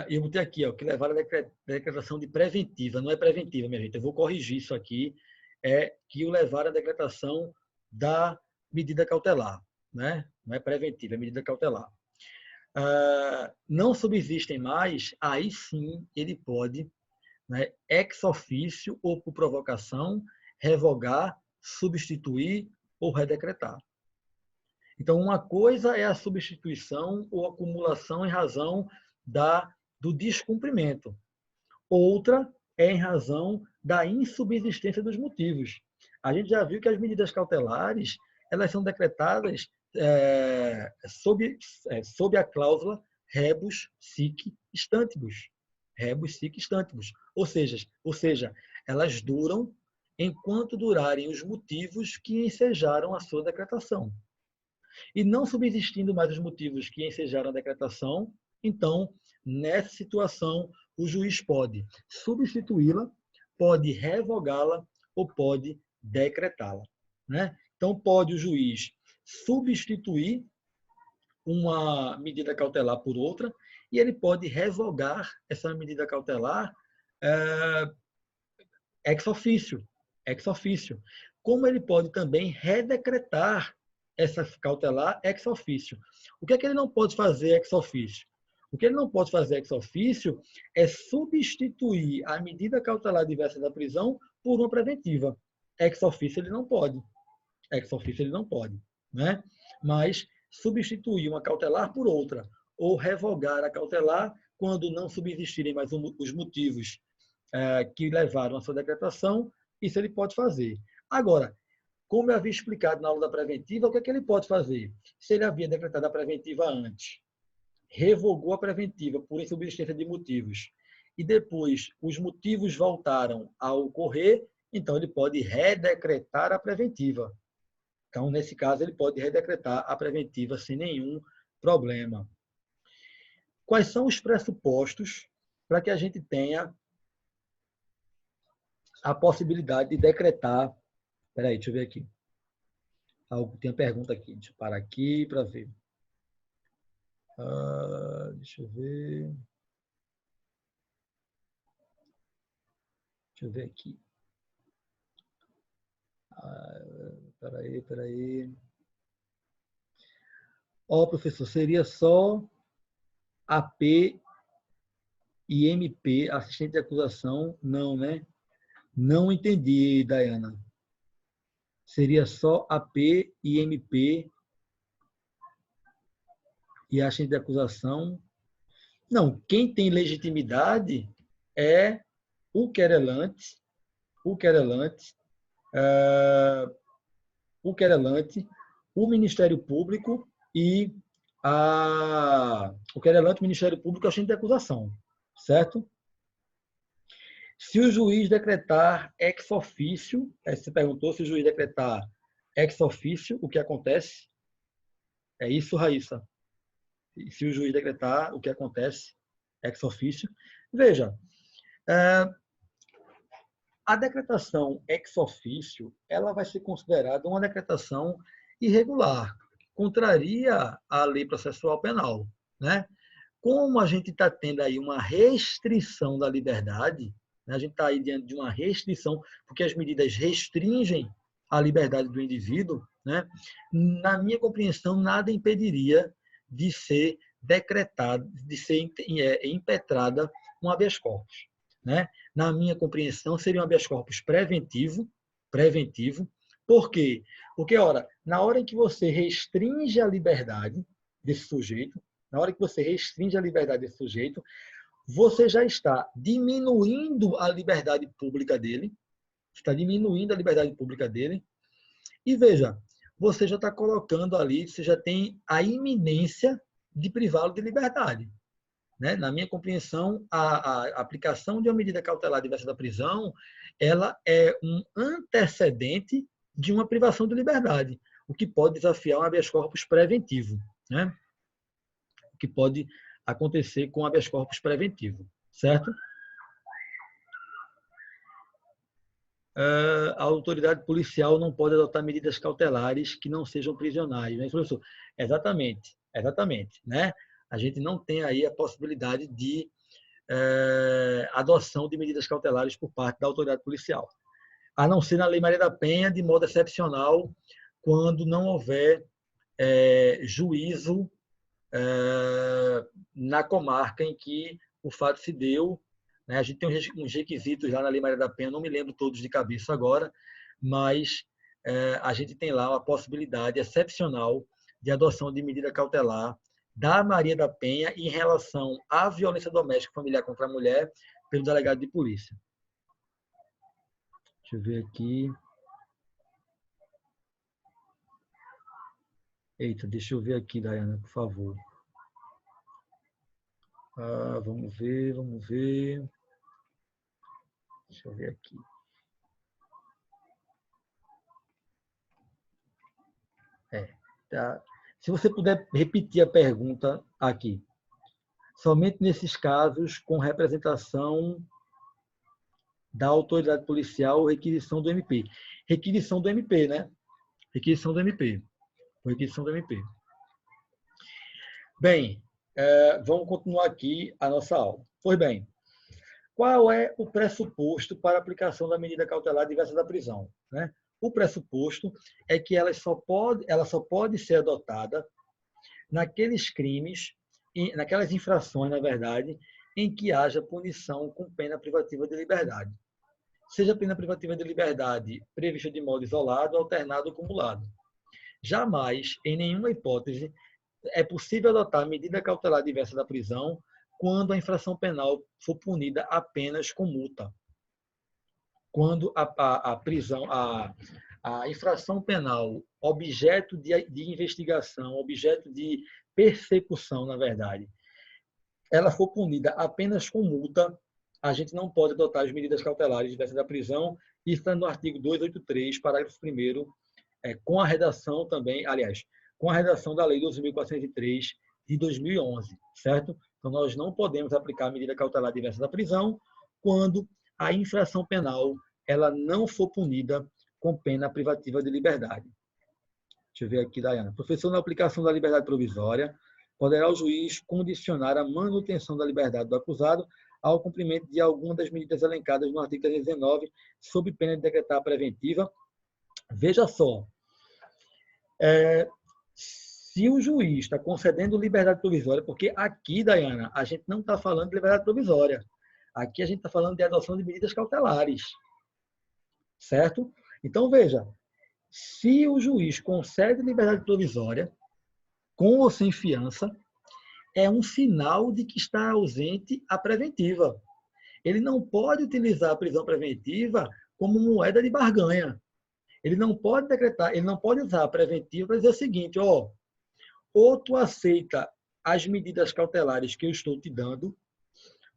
Eu botei aqui, que levaram a decretação de preventiva. Não é preventiva, minha gente. Eu vou corrigir isso aqui. É que o levaram à decretação da medida cautelar, né? Não é preventiva, é medida cautelar. Não subsistem mais, aí sim ele pode, né, ex officio ou por provocação, revogar, substituir ou redecretar. Então, uma coisa é a substituição ou acumulação em razão do descumprimento. Outra é em razão da insubsistência dos motivos. A gente já viu que as medidas cautelares elas são decretadas sob a cláusula rebus sic stantibus. Rebus sic stantibus. Ou seja, elas duram enquanto durarem os motivos que ensejaram a sua decretação. E não subsistindo mais os motivos que ensejaram a decretação, então nessa situação, o juiz pode substituí-la, pode revogá-la ou pode decretá-la, né? Então, pode o juiz substituir uma medida cautelar por outra e ele pode revogar essa medida cautelar ex officio. Ex officio. Como ele pode também redecretar essa cautelar ex officio. O que é que ele não pode fazer ex officio? O que ele não pode fazer ex officio é substituir a medida cautelar diversa da prisão por uma preventiva. Ex officio ele não pode. Ex officio ele não pode, né? Mas substituir uma cautelar por outra ou revogar a cautelar quando não subsistirem mais os motivos que levaram à sua decretação, isso ele pode fazer. Agora, como eu havia explicado na aula da preventiva, o que é que ele pode fazer? Se ele havia decretado a preventiva antes, revogou a preventiva por insubsistência de motivos, e depois os motivos voltaram a ocorrer, então ele pode redecretar a preventiva. Então, nesse caso, ele pode redecretar a preventiva sem nenhum problema. Quais são os pressupostos para que a gente tenha a possibilidade de decretar... Espera aí, deixa eu ver aqui. Tem uma pergunta aqui. Deixa eu parar aqui para ver. Deixa eu ver. Deixa eu ver aqui. Espera aí. Professor, seria só AP e MP, assistente de acusação? Não, né? Não entendi, Dayana. Seria só AP e MP e assistente de acusação? Não, quem tem legitimidade é o querelante, o Ministério Público e o querelante, o Ministério Público e o agente de acusação, certo? Se o juiz decretar ex officio, você perguntou se o juiz decretar ex officio, o que acontece? É isso, Raíssa? Se o juiz decretar, o que acontece? Ex officio. Veja, a decretação ex officio, ela vai ser considerada uma decretação irregular, contraria a lei processual penal, né? Como a gente está tendo aí uma restrição da liberdade, né? A gente está aí diante de uma restrição, porque as medidas restringem a liberdade do indivíduo, né? Na minha compreensão, nada impediria de ser decretada, de ser impetrada um habeas corpus, né? Na minha compreensão, seria um habeas corpus preventivo. Por quê? Porque, na hora em que você restringe a liberdade desse sujeito, você já está diminuindo a liberdade pública dele, e veja, você já está colocando ali, você já tem a iminência de privá-lo de liberdade. Né? Na minha compreensão, a aplicação de uma medida cautelar diversa da prisão, ela é um antecedente de uma privação de liberdade, o que pode desafiar um habeas corpus preventivo, né? O que pode acontecer com o habeas corpus preventivo, certo? A autoridade policial não pode adotar medidas cautelares que não sejam prisionais, né, professor? Exatamente, né? A gente não tem aí a possibilidade de adoção de medidas cautelares por parte da autoridade policial, a não ser na Lei Maria da Penha, de modo excepcional, quando não houver juízo na comarca em que o fato se deu, né? A gente tem uns requisitos lá na Lei Maria da Penha, não me lembro todos de cabeça agora, mas a gente tem lá uma possibilidade excepcional de adoção de medida cautelar da Maria da Penha em relação à violência doméstica familiar contra a mulher pelo delegado de polícia. Deixa eu ver aqui. Eita, deixa eu ver aqui, Dayana, por favor. Vamos ver. Deixa eu ver aqui. Tá. Se você puder repetir a pergunta aqui. somente nesses casos com representação da autoridade policial ou requisição do MP. Requisição do MP, né? Requisição do MP. Requisição do MP. Bem, vamos continuar aqui a nossa aula. Pois bem, qual é o pressuposto para a aplicação da medida cautelar diversa da prisão, né? O pressuposto é que ela só pode ser adotada naqueles crimes, naquelas infrações, na verdade, em que haja punição com pena privativa de liberdade. Seja pena privativa de liberdade prevista de modo isolado, alternado ou acumulado. Jamais, em nenhuma hipótese, é possível adotar medida cautelar diversa da prisão quando a infração penal for punida apenas com multa. Quando a infração penal, objeto de investigação, objeto de persecução, na verdade, ela for punida apenas com multa, a gente não pode adotar as medidas cautelares diversas da prisão. Isso está no artigo 283, parágrafo 1º, com a redação também, aliás, com a redação da Lei 12.403 de 2011, certo? Então, nós não podemos aplicar a medida cautelar diversa da prisão quando a infração penal ela não for punida com pena privativa de liberdade. Deixa eu ver aqui, Dayana. Professor, na aplicação da liberdade provisória, poderá o juiz condicionar a manutenção da liberdade do acusado ao cumprimento de alguma das medidas elencadas no artigo 319, sob pena de decretar a preventiva. Veja só, se o juiz está concedendo liberdade provisória, porque aqui, Dayana, a gente não está falando de liberdade provisória. Aqui a gente está falando de adoção de medidas cautelares. Certo? Então, veja, se o juiz concede liberdade provisória, com ou sem fiança, é um sinal de que está ausente a preventiva. Ele não pode utilizar a prisão preventiva como moeda de barganha. Ele não pode decretar, ele não pode usar a preventiva para dizer o seguinte, ou tu aceita as medidas cautelares que eu estou te dando,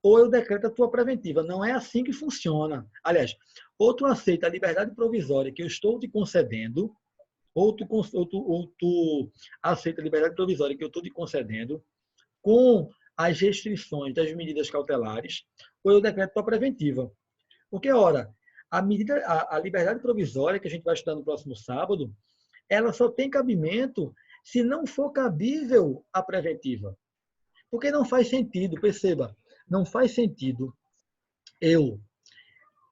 ou eu decreto a tua preventiva. Não é assim que funciona. Aliás, ou tu aceita a liberdade provisória que eu estou te concedendo, ou tu aceita a liberdade provisória que eu estou te concedendo, com as restrições das medidas cautelares, ou eu decreto a tua preventiva. Porque, ora, a liberdade provisória, que a gente vai estudar no próximo sábado, ela só tem cabimento se não for cabível a preventiva. Porque não faz sentido, perceba, não faz sentido eu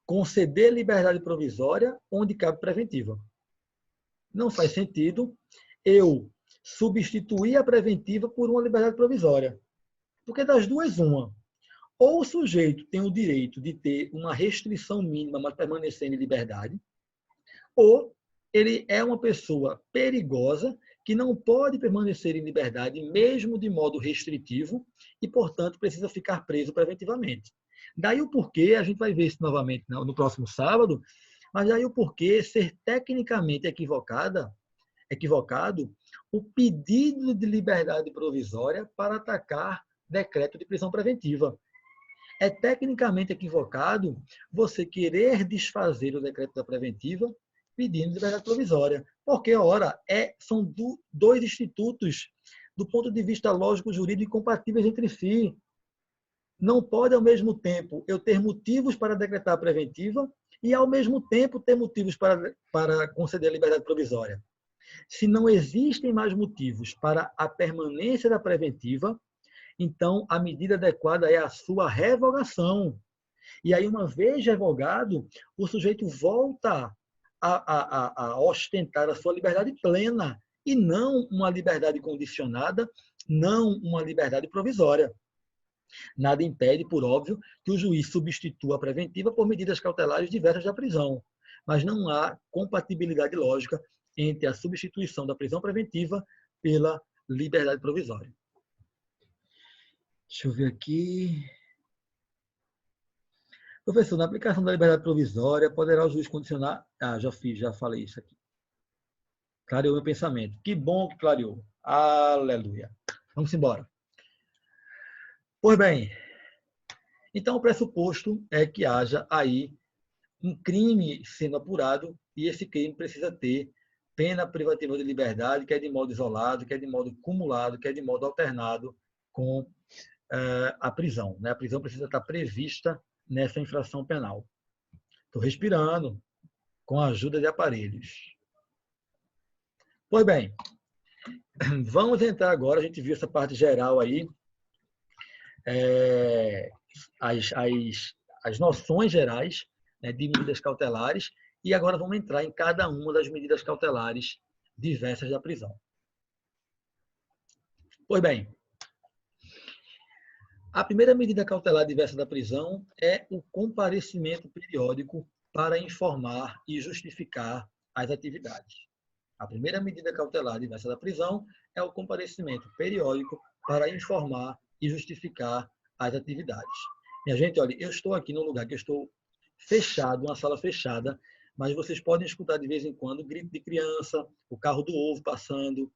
conceder liberdade provisória onde cabe preventiva. Não faz sentido eu substituir a preventiva por uma liberdade provisória. Porque das duas, uma. Ou o sujeito tem o direito de ter uma restrição mínima, mas permanecer em liberdade, ou ele é uma pessoa perigosa que não pode permanecer em liberdade, mesmo de modo restritivo, e, portanto, precisa ficar preso preventivamente. Daí o porquê, a gente vai ver isso novamente no próximo sábado, mas daí o porquê ser tecnicamente equivocado o pedido de liberdade provisória para atacar decreto de prisão preventiva. É tecnicamente equivocado você querer desfazer o decreto da preventiva pedindo liberdade provisória. Porque, ora, são dois institutos, do ponto de vista lógico-jurídico, incompatíveis entre si. Não pode, ao mesmo tempo, eu ter motivos para decretar a preventiva e, ao mesmo tempo, ter motivos para conceder a liberdade provisória. Se não existem mais motivos para a permanência da preventiva, então a medida adequada é a sua revogação. E aí, uma vez revogado, o sujeito volta a ostentar a sua liberdade plena e não uma liberdade condicionada, não uma liberdade provisória. Nada impede, por óbvio, que o juiz substitua a preventiva por medidas cautelares diversas da prisão, mas não há compatibilidade lógica entre a substituição da prisão preventiva pela liberdade provisória. Deixa eu ver aqui. Professor, na aplicação da liberdade provisória, poderá o juiz condicionar... já falei isso aqui. Clareou meu pensamento. Que bom que clareou. Aleluia. Vamos embora. Pois bem, então o pressuposto é que haja aí um crime sendo apurado e esse crime precisa ter pena privativa de liberdade, quer de modo isolado, quer de modo cumulado, quer de modo alternado com a prisão, né? A prisão precisa estar prevista nessa infração penal. Estou respirando com a ajuda de aparelhos. Pois bem, vamos entrar agora, a gente viu essa parte geral aí, as noções gerais, né, de medidas cautelares, e agora vamos entrar em cada uma das medidas cautelares diversas da prisão. Pois bem, a primeira medida cautelar diversa da prisão é o comparecimento periódico para informar e justificar as atividades. A primeira medida cautelar diversa da prisão é o comparecimento periódico para informar e justificar as atividades. Minha gente, olha, eu estou aqui num lugar que eu estou fechado, uma sala fechada, mas vocês podem escutar de vez em quando grito de criança, o carro do ovo passando,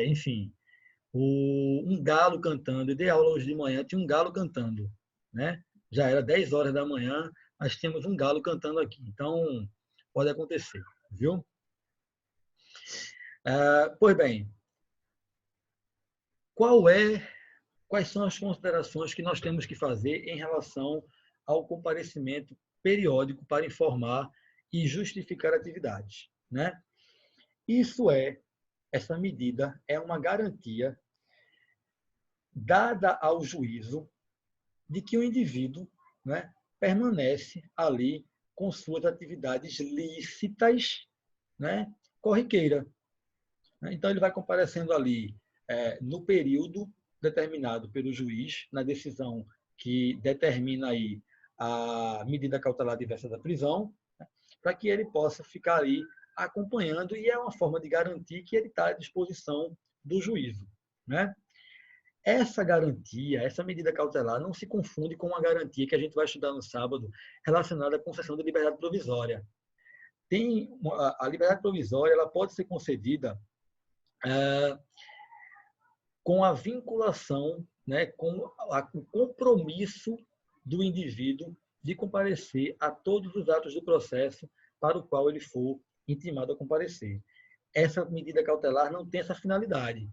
enfim, um galo cantando. Eu dei aula hoje de manhã, tinha um galo cantando, né? Já era 10 horas da manhã, mas tínhamos um galo cantando aqui. Então, pode acontecer, viu? Pois bem, quais são as considerações que nós temos que fazer em relação ao comparecimento periódico para informar e justificar atividades, né? Essa medida é uma garantia dada ao juízo de que o indivíduo, né, permanece ali com suas atividades lícitas, né, corriqueira. Então, ele vai comparecendo ali no período determinado pelo juiz, na decisão que determina aí a medida cautelar diversa da prisão, né, para que ele possa ficar aí acompanhando, e é uma forma de garantir que ele está à disposição do juízo, né? Essa garantia, essa medida cautelar, não se confunde com uma garantia que a gente vai estudar no sábado, relacionada à concessão de liberdade provisória. A liberdade provisória, ela pode ser concedida com a vinculação, né, com o compromisso do indivíduo de comparecer a todos os atos do processo para o qual ele for intimado a comparecer. Essa medida cautelar não tem essa finalidade.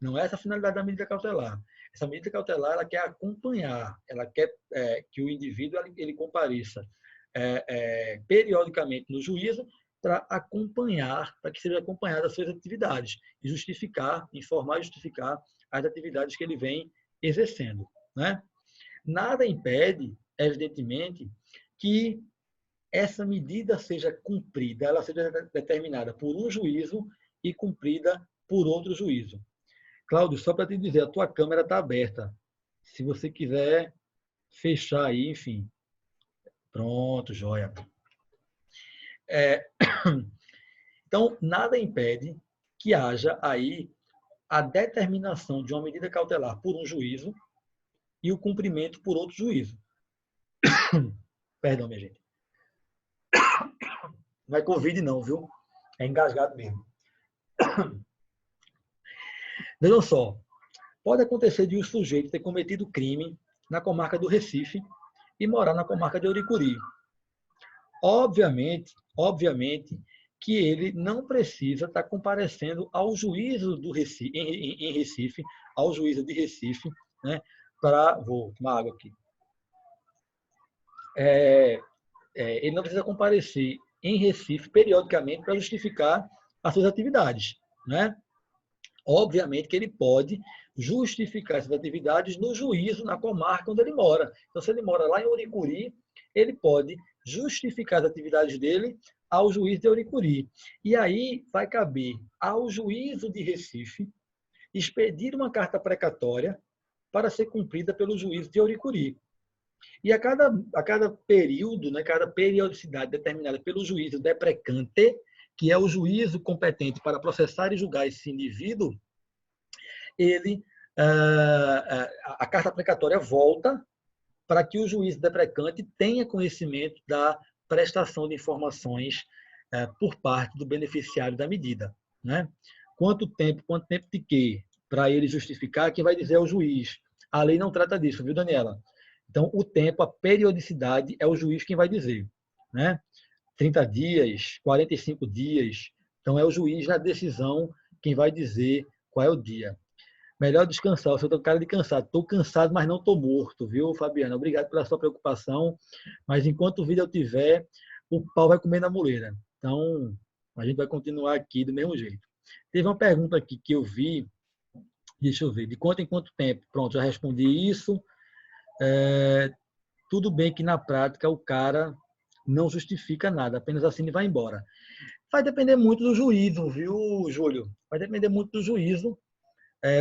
Não é essa a finalidade da medida cautelar. Essa medida cautelar, ela quer acompanhar, ela quer que o indivíduo ele compareça periodicamente no juízo para acompanhar, para que seja acompanhada as suas atividades e justificar, informar e justificar as atividades que ele vem exercendo, né? Nada impede, evidentemente, que essa medida seja cumprida, ela seja determinada por um juízo e cumprida por outro juízo. Cláudio, só para te dizer, a tua câmera está aberta. Se você quiser fechar aí, enfim. Pronto, joia. Então, nada impede que haja aí a determinação de uma medida cautelar por um juízo e o cumprimento por outro juízo. Perdão, minha gente. Não é Covid não, viu? É engasgado mesmo. Vejam só, pode acontecer de um sujeito ter cometido crime na comarca do Recife e morar na comarca de Auricuri. Obviamente que ele não precisa estar comparecendo ao juízo do Recife, em Recife, ao juízo de Recife, né? Vou tomar água aqui. Ele não precisa comparecer em Recife periodicamente para justificar as suas atividades, né? Obviamente que ele pode justificar essas atividades no juízo, na comarca onde ele mora. Então, se ele mora lá em Auricuri, ele pode justificar as atividades dele ao juiz de Auricuri. E aí vai caber ao juízo de Recife expedir uma carta precatória para ser cumprida pelo juízo de Auricuri. E a cada período, né, cada periodicidade determinada pelo juízo deprecante, que é o juízo competente para processar e julgar esse indivíduo, a carta precatória volta para que o juiz deprecante tenha conhecimento da prestação de informações por parte do beneficiário da medida, né? Quanto tempo de quê? Para ele justificar, quem vai dizer é o juiz. A lei não trata disso, viu, Daniela? Então, o tempo, a periodicidade, é o juiz quem vai dizer, né? 30 dias, 45 dias. Então, é o juiz na decisão quem vai dizer qual é o dia. Melhor descansar. Eu sou cara de cansado. Estou cansado, mas não estou morto, viu, Fabiana? Obrigado pela sua preocupação. Mas enquanto vida eu tiver, o pau vai comer na moleira. Então, a gente vai continuar aqui do mesmo jeito. Teve uma pergunta aqui que eu vi. Deixa eu ver. De quanto em quanto tempo? Pronto, já respondi isso. Tudo bem que na prática o cara não justifica nada, apenas assina e vai embora. Vai depender muito do juízo, viu, Júlio? Vai depender muito do juízo.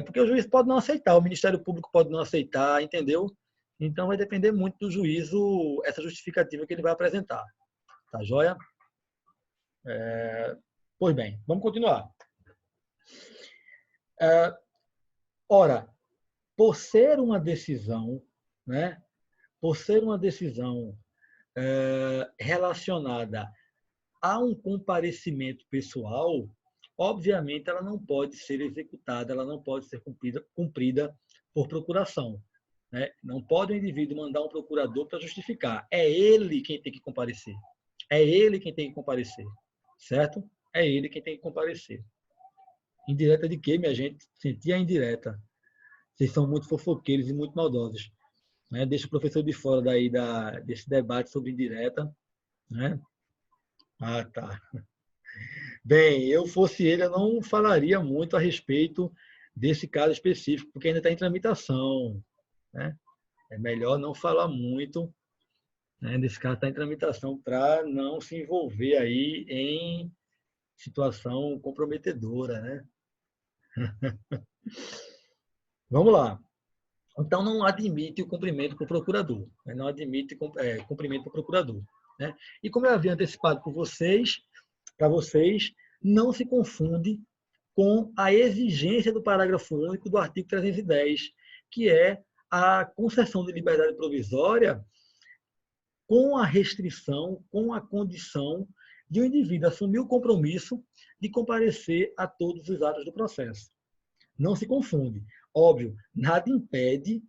Porque o juiz pode não aceitar, o Ministério Público pode não aceitar, entendeu? Então vai depender muito do juízo, essa justificativa que ele vai apresentar. Tá joia? Pois bem, vamos continuar. Ora, por ser uma decisão, né? Por ser uma decisão relacionada a um comparecimento pessoal, obviamente, ela não pode ser executada, ela não pode ser cumprida por procuração. Né? Não pode o indivíduo mandar um procurador para justificar. É ele quem tem que comparecer. É ele quem tem que comparecer. Certo? É ele quem tem que comparecer. Indireta de quê, minha gente? Sentir a indireta. Vocês são muito fofoqueiros e muito maldosos. Né? Deixa o professor de fora daí desse debate sobre indireta. Né? Ah, tá. Bem, eu fosse ele, eu não falaria muito a respeito desse caso específico, porque ainda está em tramitação. Né? É melhor não falar muito, né, desse caso está em tramitação para não se envolver aí em situação comprometedora. Né? Vamos lá. Então, não admite o cumprimento por procurador. Né? Não admite cumprimento por procurador. Né? E como eu havia antecipado para vocês, não se confunde com a exigência do parágrafo único do artigo 310, que é a concessão de liberdade provisória com a restrição, com a condição de o indivíduo assumir o compromisso de comparecer a todos os atos do processo. Não se confunde. Óbvio, nada impede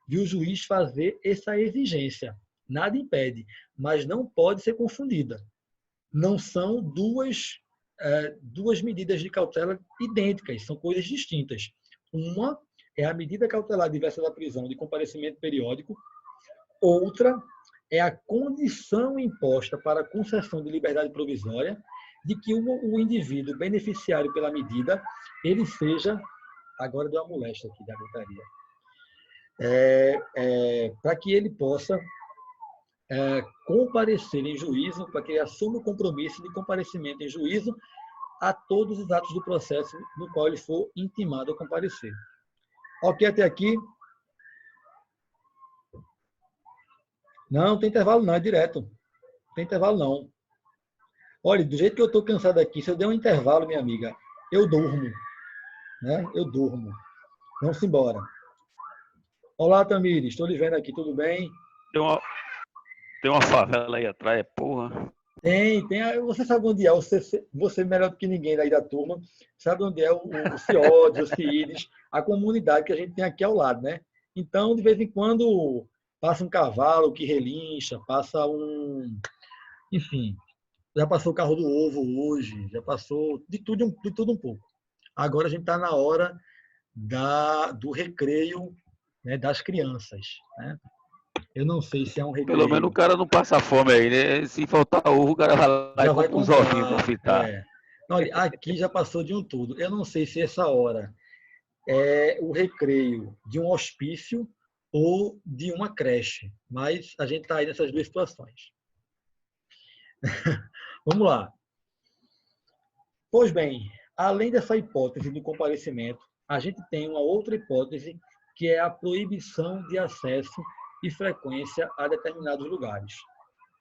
de o juiz fazer essa exigência. Nada impede, mas não pode ser confundida. Não são duas medidas de cautela idênticas, são coisas distintas. Uma é a medida cautelar diversa da prisão de comparecimento periódico, outra é a condição imposta para a concessão de liberdade provisória de que o indivíduo beneficiário pela medida, ele seja... Agora deu uma moléstia aqui da gritaria. Para que ele possa comparecer em juízo, para que ele assuma o compromisso de comparecimento em juízo a todos os atos do processo no qual ele for intimado a comparecer. Ok até aqui? Não tem intervalo não, é direto. Não tem intervalo não. Olha, do jeito que eu estou cansado aqui, se eu der um intervalo, minha amiga, eu durmo. Né? Eu durmo. Vamos embora. Olá, Tamires, estou lhe vendo aqui, tudo bem? Tem uma favela aí atrás, porra. Tem. Você sabe onde é? Você melhor do que ninguém daí da turma, sabe onde é o CIODES, o CIDES, a comunidade que a gente tem aqui ao lado, né? Então, de vez em quando, passa um cavalo que relincha, passa um... Enfim, já passou o carro do ovo hoje, já passou de tudo um pouco. Agora a gente está na hora do recreio, né, das crianças. Né? Eu não sei se é um recreio... Pelo menos o cara não passa fome aí, né? Se faltar ovo, o cara vai lá e compra uns ovinhos para fritar. Olha, aqui já passou de um tudo. Eu não sei se essa hora é o recreio de um hospício ou de uma creche, mas a gente está aí nessas duas situações. Vamos lá. Pois bem, além dessa hipótese do comparecimento, a gente tem uma outra hipótese, que é a proibição de acesso e frequência a determinados lugares.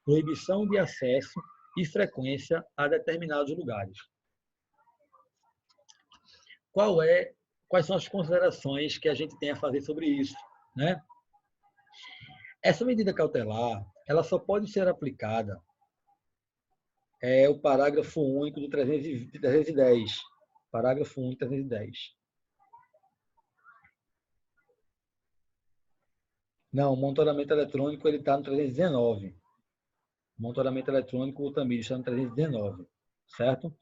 Proibição de acesso e frequência a determinados lugares. Quais são as considerações que a gente tem a fazer sobre isso? Né? Essa medida cautelar, ela só pode ser aplicada o parágrafo único do 310. Parágrafo único 310. Não, o monitoramento eletrônico ele está no 319. O monitoramento eletrônico também está no 319. Certo?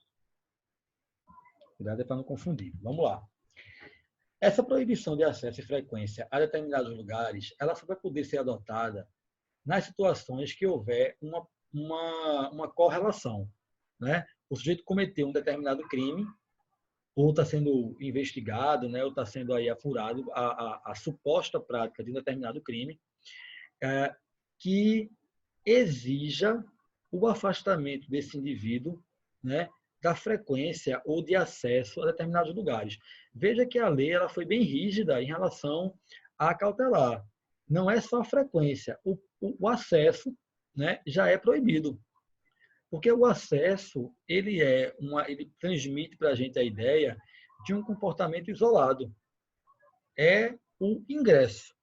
Cuidado para não confundir. Vamos lá. Essa proibição de acesso e frequência a determinados lugares, ela só vai poder ser adotada nas situações que houver uma correlação, né? O sujeito cometeu um determinado crime, ou está sendo investigado, né? Ou está sendo aí apurado a suposta prática de um determinado crime, que exija o afastamento desse indivíduo, né, da frequência ou de acesso a determinados lugares. Veja que a lei ela foi bem rígida em relação a cautelar. Não é só a frequência, o acesso, né, já é proibido. Porque o acesso ele transmite para a gente a ideia de um comportamento isolado. É o ingresso,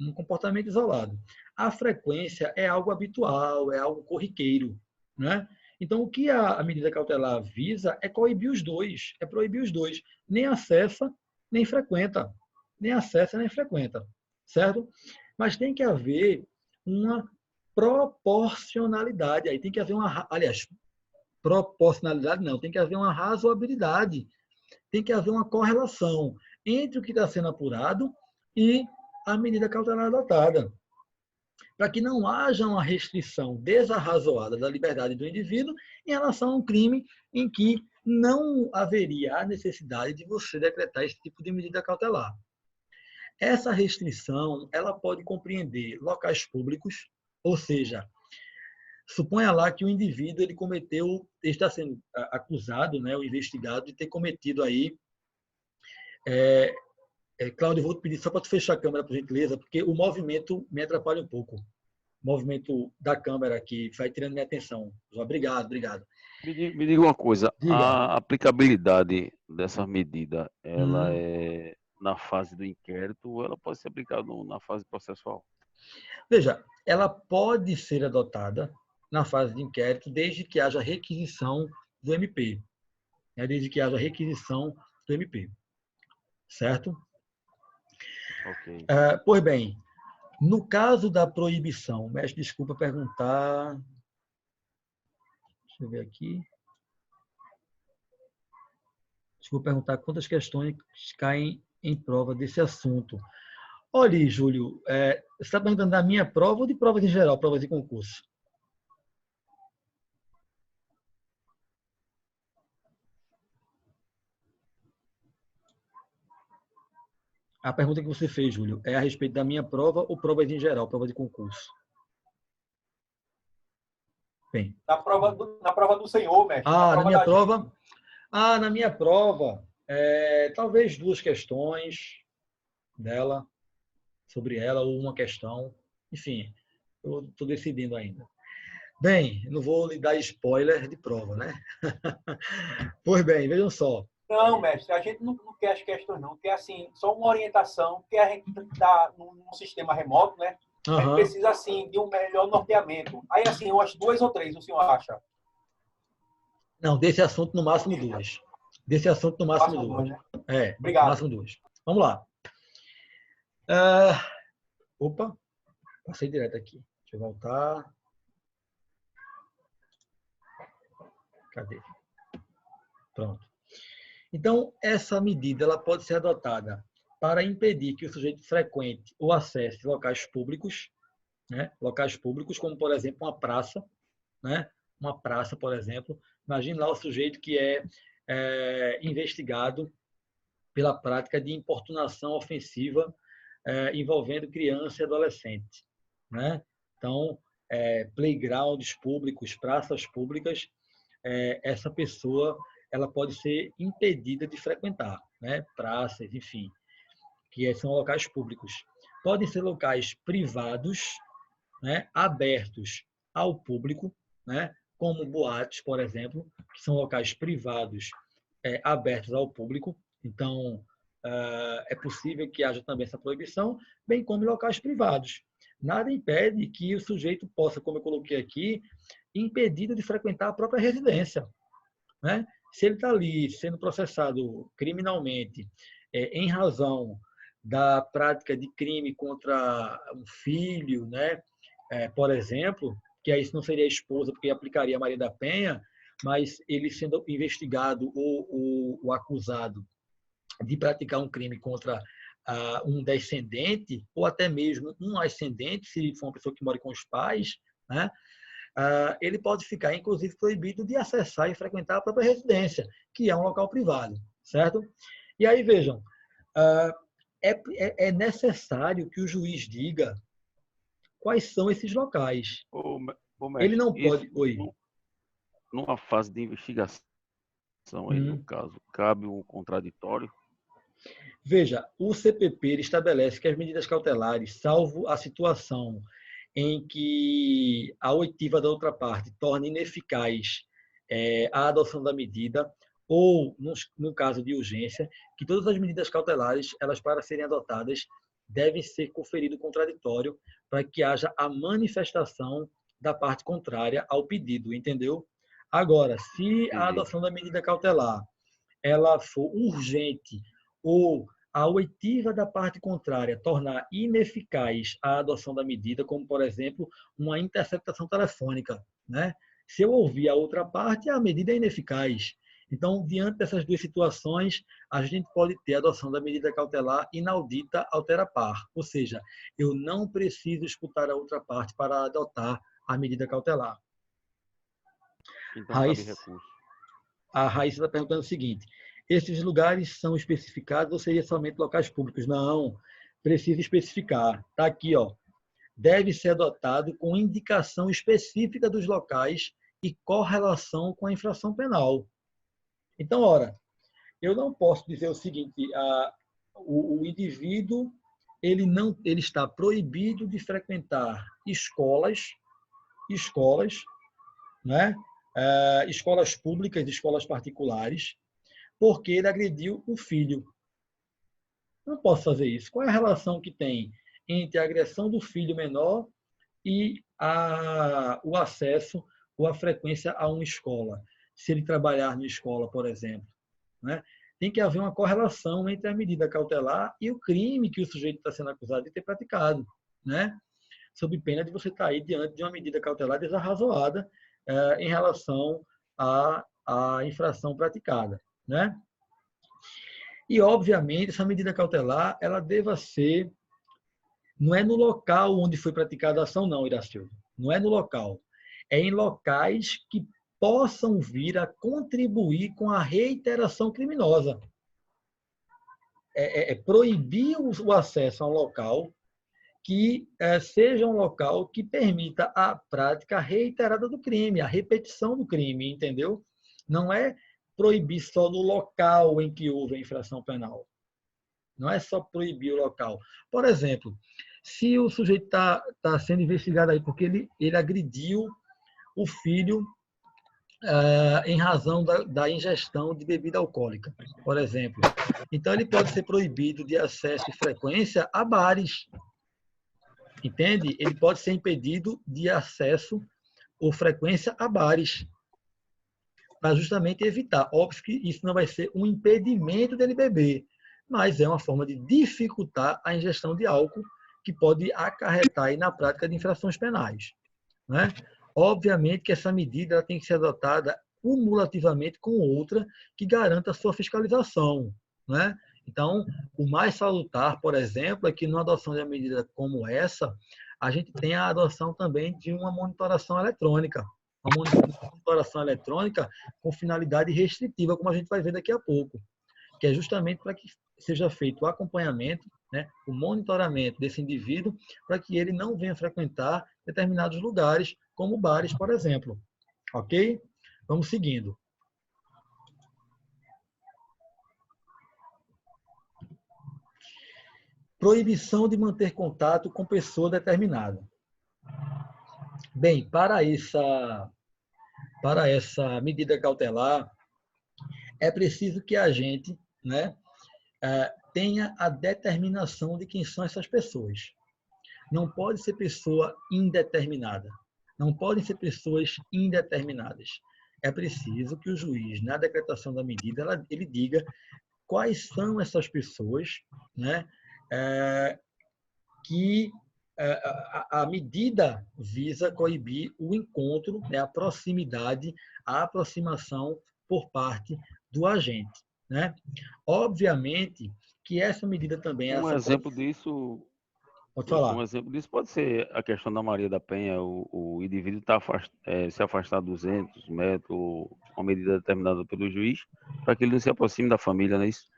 um comportamento isolado. A frequência é algo habitual, é algo corriqueiro, né? Então, o que a medida cautelar visa é coibir os dois, é proibir os dois. Nem acessa, nem frequenta. Nem acessa, nem frequenta. Certo? Mas tem que haver uma proporcionalidade. Aí tem que haver proporcionalidade não, tem que haver uma razoabilidade. Tem que haver uma correlação entre o que está sendo apurado e a medida cautelar adotada, para que não haja uma restrição desarrazoada da liberdade do indivíduo em relação a um crime em que não haveria a necessidade de você decretar esse tipo de medida cautelar. Essa restrição ela pode compreender locais públicos, ou seja, suponha lá que o indivíduo ele está sendo acusado, né, ou investigado de ter cometido aí Cláudio, eu vou te pedir só para tu fechar a câmera, por gentileza, porque o movimento me atrapalha um pouco. O movimento da câmera aqui vai tirando minha atenção. Obrigado. Me diga uma coisa, Diga. A aplicabilidade dessa medida, ela é na fase do inquérito ou ela pode ser aplicada na fase processual? Veja, ela pode ser adotada na fase de inquérito desde que haja requisição do MP. Né? Desde que haja requisição do MP. Certo? Okay. Pois bem, no caso da proibição, mestre, desculpa perguntar. Deixa eu ver aqui. Desculpa perguntar quantas questões caem em prova desse assunto. Olha, Júlio, você está perguntando da minha prova ou de provas em geral, provas de concurso? A pergunta que você fez, Júlio, é a respeito da minha prova ou provas em geral, prova de concurso? Bem. Na prova do senhor, mestre. Na minha prova? Na minha prova, talvez 2 questões dela, sobre ela, ou uma questão. Enfim, eu estou decidindo ainda. Bem, não vou lhe dar spoiler de prova, né? Pois bem, vejam só. Não, mestre, a gente não quer as questões, não. Quer, assim, só uma orientação, porque a gente está num sistema remoto, né? A gente precisa, assim, de um melhor norteamento. Aí, assim, umas 2 ou 3, o senhor acha? Não, desse assunto, no máximo 2. Desse assunto, no máximo 2. Né? Obrigado. No máximo 2. Vamos lá. Opa, passei direto aqui. Deixa eu voltar. Cadê? Pronto. Então, essa medida ela pode ser adotada para impedir que o sujeito frequente ou acesse locais públicos, né? Locais públicos, como, por exemplo, uma praça, né? Uma praça, por exemplo. Imagine lá o sujeito que é investigado pela prática de importunação ofensiva envolvendo criança e adolescente, né? Então, playgrounds públicos, praças públicas, essa pessoa ela pode ser impedida de frequentar, né? Praças, enfim, que são locais públicos. Podem ser locais privados, né? Abertos ao público, né? Como boates, por exemplo, que são locais privados abertos ao público. Então, é possível que haja também essa proibição, bem como locais privados. Nada impede que o sujeito possa, como eu coloquei aqui, impedido de frequentar a própria residência, né? Se ele está ali sendo processado criminalmente em razão da prática de crime contra um filho, né? Por exemplo, que aí isso não seria a esposa, porque aplicaria a Maria da Penha, mas ele sendo investigado ou acusado de praticar um crime contra um descendente, ou até mesmo um ascendente, se for uma pessoa que mora com os pais, né? Ele pode ficar, inclusive, proibido de acessar e frequentar a própria residência, que é um local privado, certo? E aí, vejam, é necessário que o juiz diga quais são esses locais. Mestre, ele não pode... Numa fase de investigação, aí, no caso, cabe um contraditório? Veja, o CPP ele estabelece que as medidas cautelares, salvo a situação em que a oitiva da outra parte torne ineficaz a adoção da medida, ou, no caso de urgência, que todas as medidas cautelares, elas para serem adotadas, devem ser conferido contraditório para que haja a manifestação da parte contrária ao pedido, entendeu? Agora, se a adoção da medida cautelar ela for urgente ou a oitiva da parte contrária tornar ineficaz a adoção da medida, como, por exemplo, uma interceptação telefônica, né? Se eu ouvir a outra parte, a medida é ineficaz. Então, diante dessas duas situações, a gente pode ter a adoção da medida cautelar inaudita altera par, ou seja, eu não preciso escutar a outra parte para adotar a medida cautelar. Então, cabe recurso. A Raíssa está perguntando o seguinte: esses lugares são especificados ou seria somente locais públicos? Não, precisa especificar. Está aqui, ó. Deve ser adotado com indicação específica dos locais e correlação com a infração penal. Então, ora, eu não posso dizer o seguinte: o indivíduo ele está proibido de frequentar escolas, né? Escolas públicas, escolas particulares, porque ele agrediu o filho. Não posso fazer isso. Qual é a relação que tem entre a agressão do filho menor e o acesso ou a frequência a uma escola? Se ele trabalhar na escola, por exemplo, né? Tem que haver uma correlação entre a medida cautelar e o crime que o sujeito está sendo acusado de ter praticado, né? Sob pena de você estar aí diante de uma medida cautelar desarrazoada em relação à infração praticada, né? E, obviamente, essa medida cautelar, ela deva ser... Não é no local onde foi praticada a ação, não, Iracildo. Não é no local. É em locais que possam vir a contribuir com a reiteração criminosa. É proibir o acesso a um local que seja um local que permita a prática reiterada do crime, a repetição do crime, entendeu? Não é proibir só no local em que houve a infração penal. Não é só proibir o local. Por exemplo, se o sujeito está sendo investigado aí porque ele agrediu o filho em razão da ingestão de bebida alcoólica, por exemplo. Então, ele pode ser proibido de acesso e frequência a bares. Entende? Ele pode ser impedido de acesso ou frequência a bares, para justamente evitar. Óbvio que isso não vai ser um impedimento dele beber, mas é uma forma de dificultar a ingestão de álcool que pode acarretar aí na prática de infrações penais, né? Obviamente que essa medida ela tem que ser adotada cumulativamente com outra que garanta a sua fiscalização, né? Então, o mais salutar, por exemplo, é que numa adoção de uma medida como essa, a gente tem a adoção também de uma monitoração eletrônica. Uma monitoração eletrônica com finalidade restritiva, como a gente vai ver daqui a pouco, que é justamente para que seja feito o acompanhamento, né, o monitoramento desse indivíduo, para que ele não venha frequentar determinados lugares, como bares, por exemplo. Ok? Vamos seguindo. Proibição de manter contato com pessoa determinada. Bem, para essa medida cautelar, é preciso que a gente, né, tenha a determinação de quem são essas pessoas. Não pode ser pessoa indeterminada. Não podem ser pessoas indeterminadas. É preciso que o juiz, na decretação da medida, ele diga quais são essas pessoas, né, que a medida visa coibir o encontro, né, a proximidade, a aproximação por parte do agente. né? Obviamente que essa medida também... Um exemplo disso... Pode falar. Um exemplo disso pode ser a questão da Maria da Penha. O indivíduo se afastar 200 metros, uma medida determinada pelo juiz, para que ele não se aproxime da família, não é isso?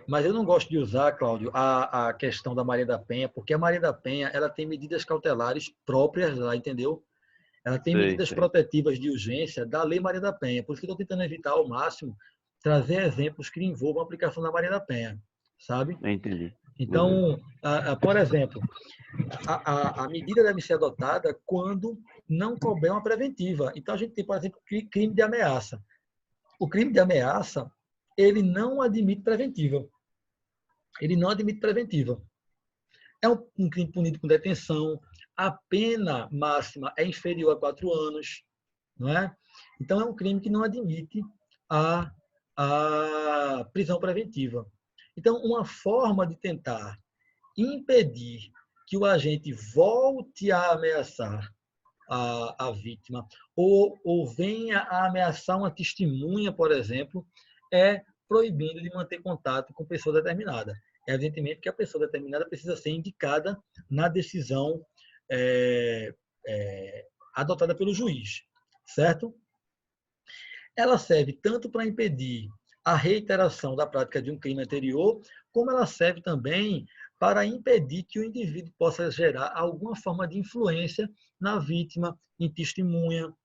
Mas eu não gosto de usar, Cláudio, a questão da Maria da Penha, porque a Maria da Penha ela tem medidas cautelares próprias lá, entendeu? Ela tem medidas protetivas de urgência da Lei Maria da Penha. Por isso que eu estou tentando evitar ao máximo trazer exemplos que envolvam a aplicação da Maria da Penha, sabe? Entendi. Então, por exemplo, a medida deve ser adotada quando não couber uma preventiva. Então, a gente tem, por exemplo, crime de ameaça. O crime de ameaça, ele não admite preventiva. Ele não admite preventiva. É um crime punido com detenção. A pena máxima é inferior a 4 anos. Não é? Então, é um crime que não admite a prisão preventiva. Então, uma forma de tentar impedir que o agente volte a ameaçar a vítima ou venha a ameaçar uma testemunha, por exemplo, é proibindo de manter contato com pessoa determinada. Evidentemente que a pessoa determinada precisa ser indicada na decisão adotada pelo juiz, certo? Ela serve tanto para impedir a reiteração da prática de um crime anterior, como ela serve também para impedir que o indivíduo possa gerar alguma forma de influência na vítima, em testemunha.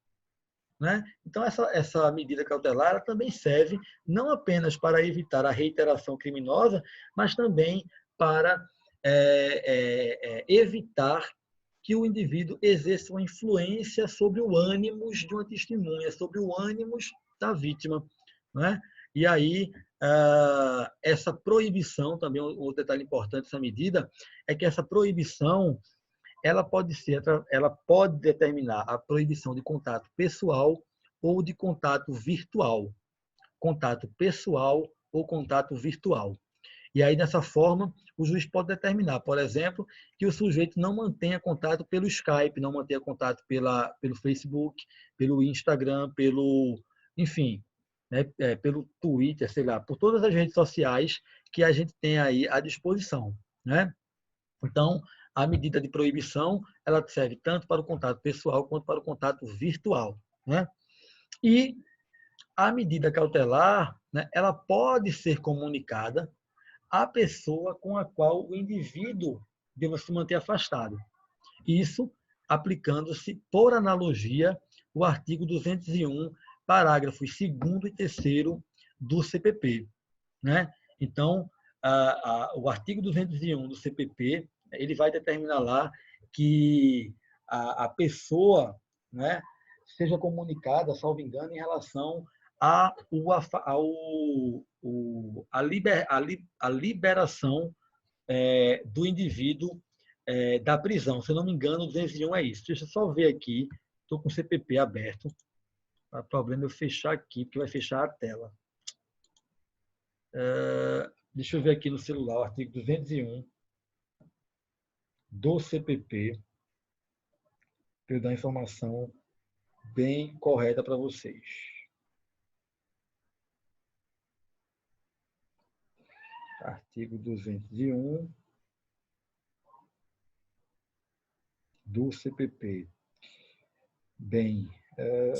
Né? Então, essa medida cautelar ela também serve não apenas para evitar a reiteração criminosa, mas também para evitar que o indivíduo exerça uma influência sobre o ânimos de uma testemunha, sobre o ânimos da vítima. Né? E aí, essa proibição, também um detalhe importante dessa medida, é que essa proibição ela pode determinar a proibição de contato pessoal ou de contato virtual. Contato pessoal ou contato virtual. E aí, dessa forma, o juiz pode determinar, por exemplo, que o sujeito não mantenha contato pelo Skype, não mantenha contato pelo Facebook, pelo Instagram, enfim, né, pelo Twitter, sei lá, por todas as redes sociais que a gente tem aí à disposição. Né? Então, a medida de proibição ela serve tanto para o contato pessoal quanto para o contato virtual. Né? E a medida cautelar, né, ela pode ser comunicada à pessoa com a qual o indivíduo deva se manter afastado. Isso aplicando-se, por analogia, o artigo 201, parágrafos 2º e 3º do CPP. Né? Então, o artigo 201 do CPP, ele vai determinar lá que a pessoa, né, seja comunicada, salvo engano, em relação a liberação do indivíduo da prisão. Se eu não me engano, o 201 é isso. Deixa eu só ver aqui. Estou com o CPP aberto. O problema é eu fechar aqui, porque vai fechar a tela. Deixa eu ver aqui no celular, o artigo 201 do CPP, para eu dar a informação bem correta para vocês. Artigo 201 do CPP. Bem,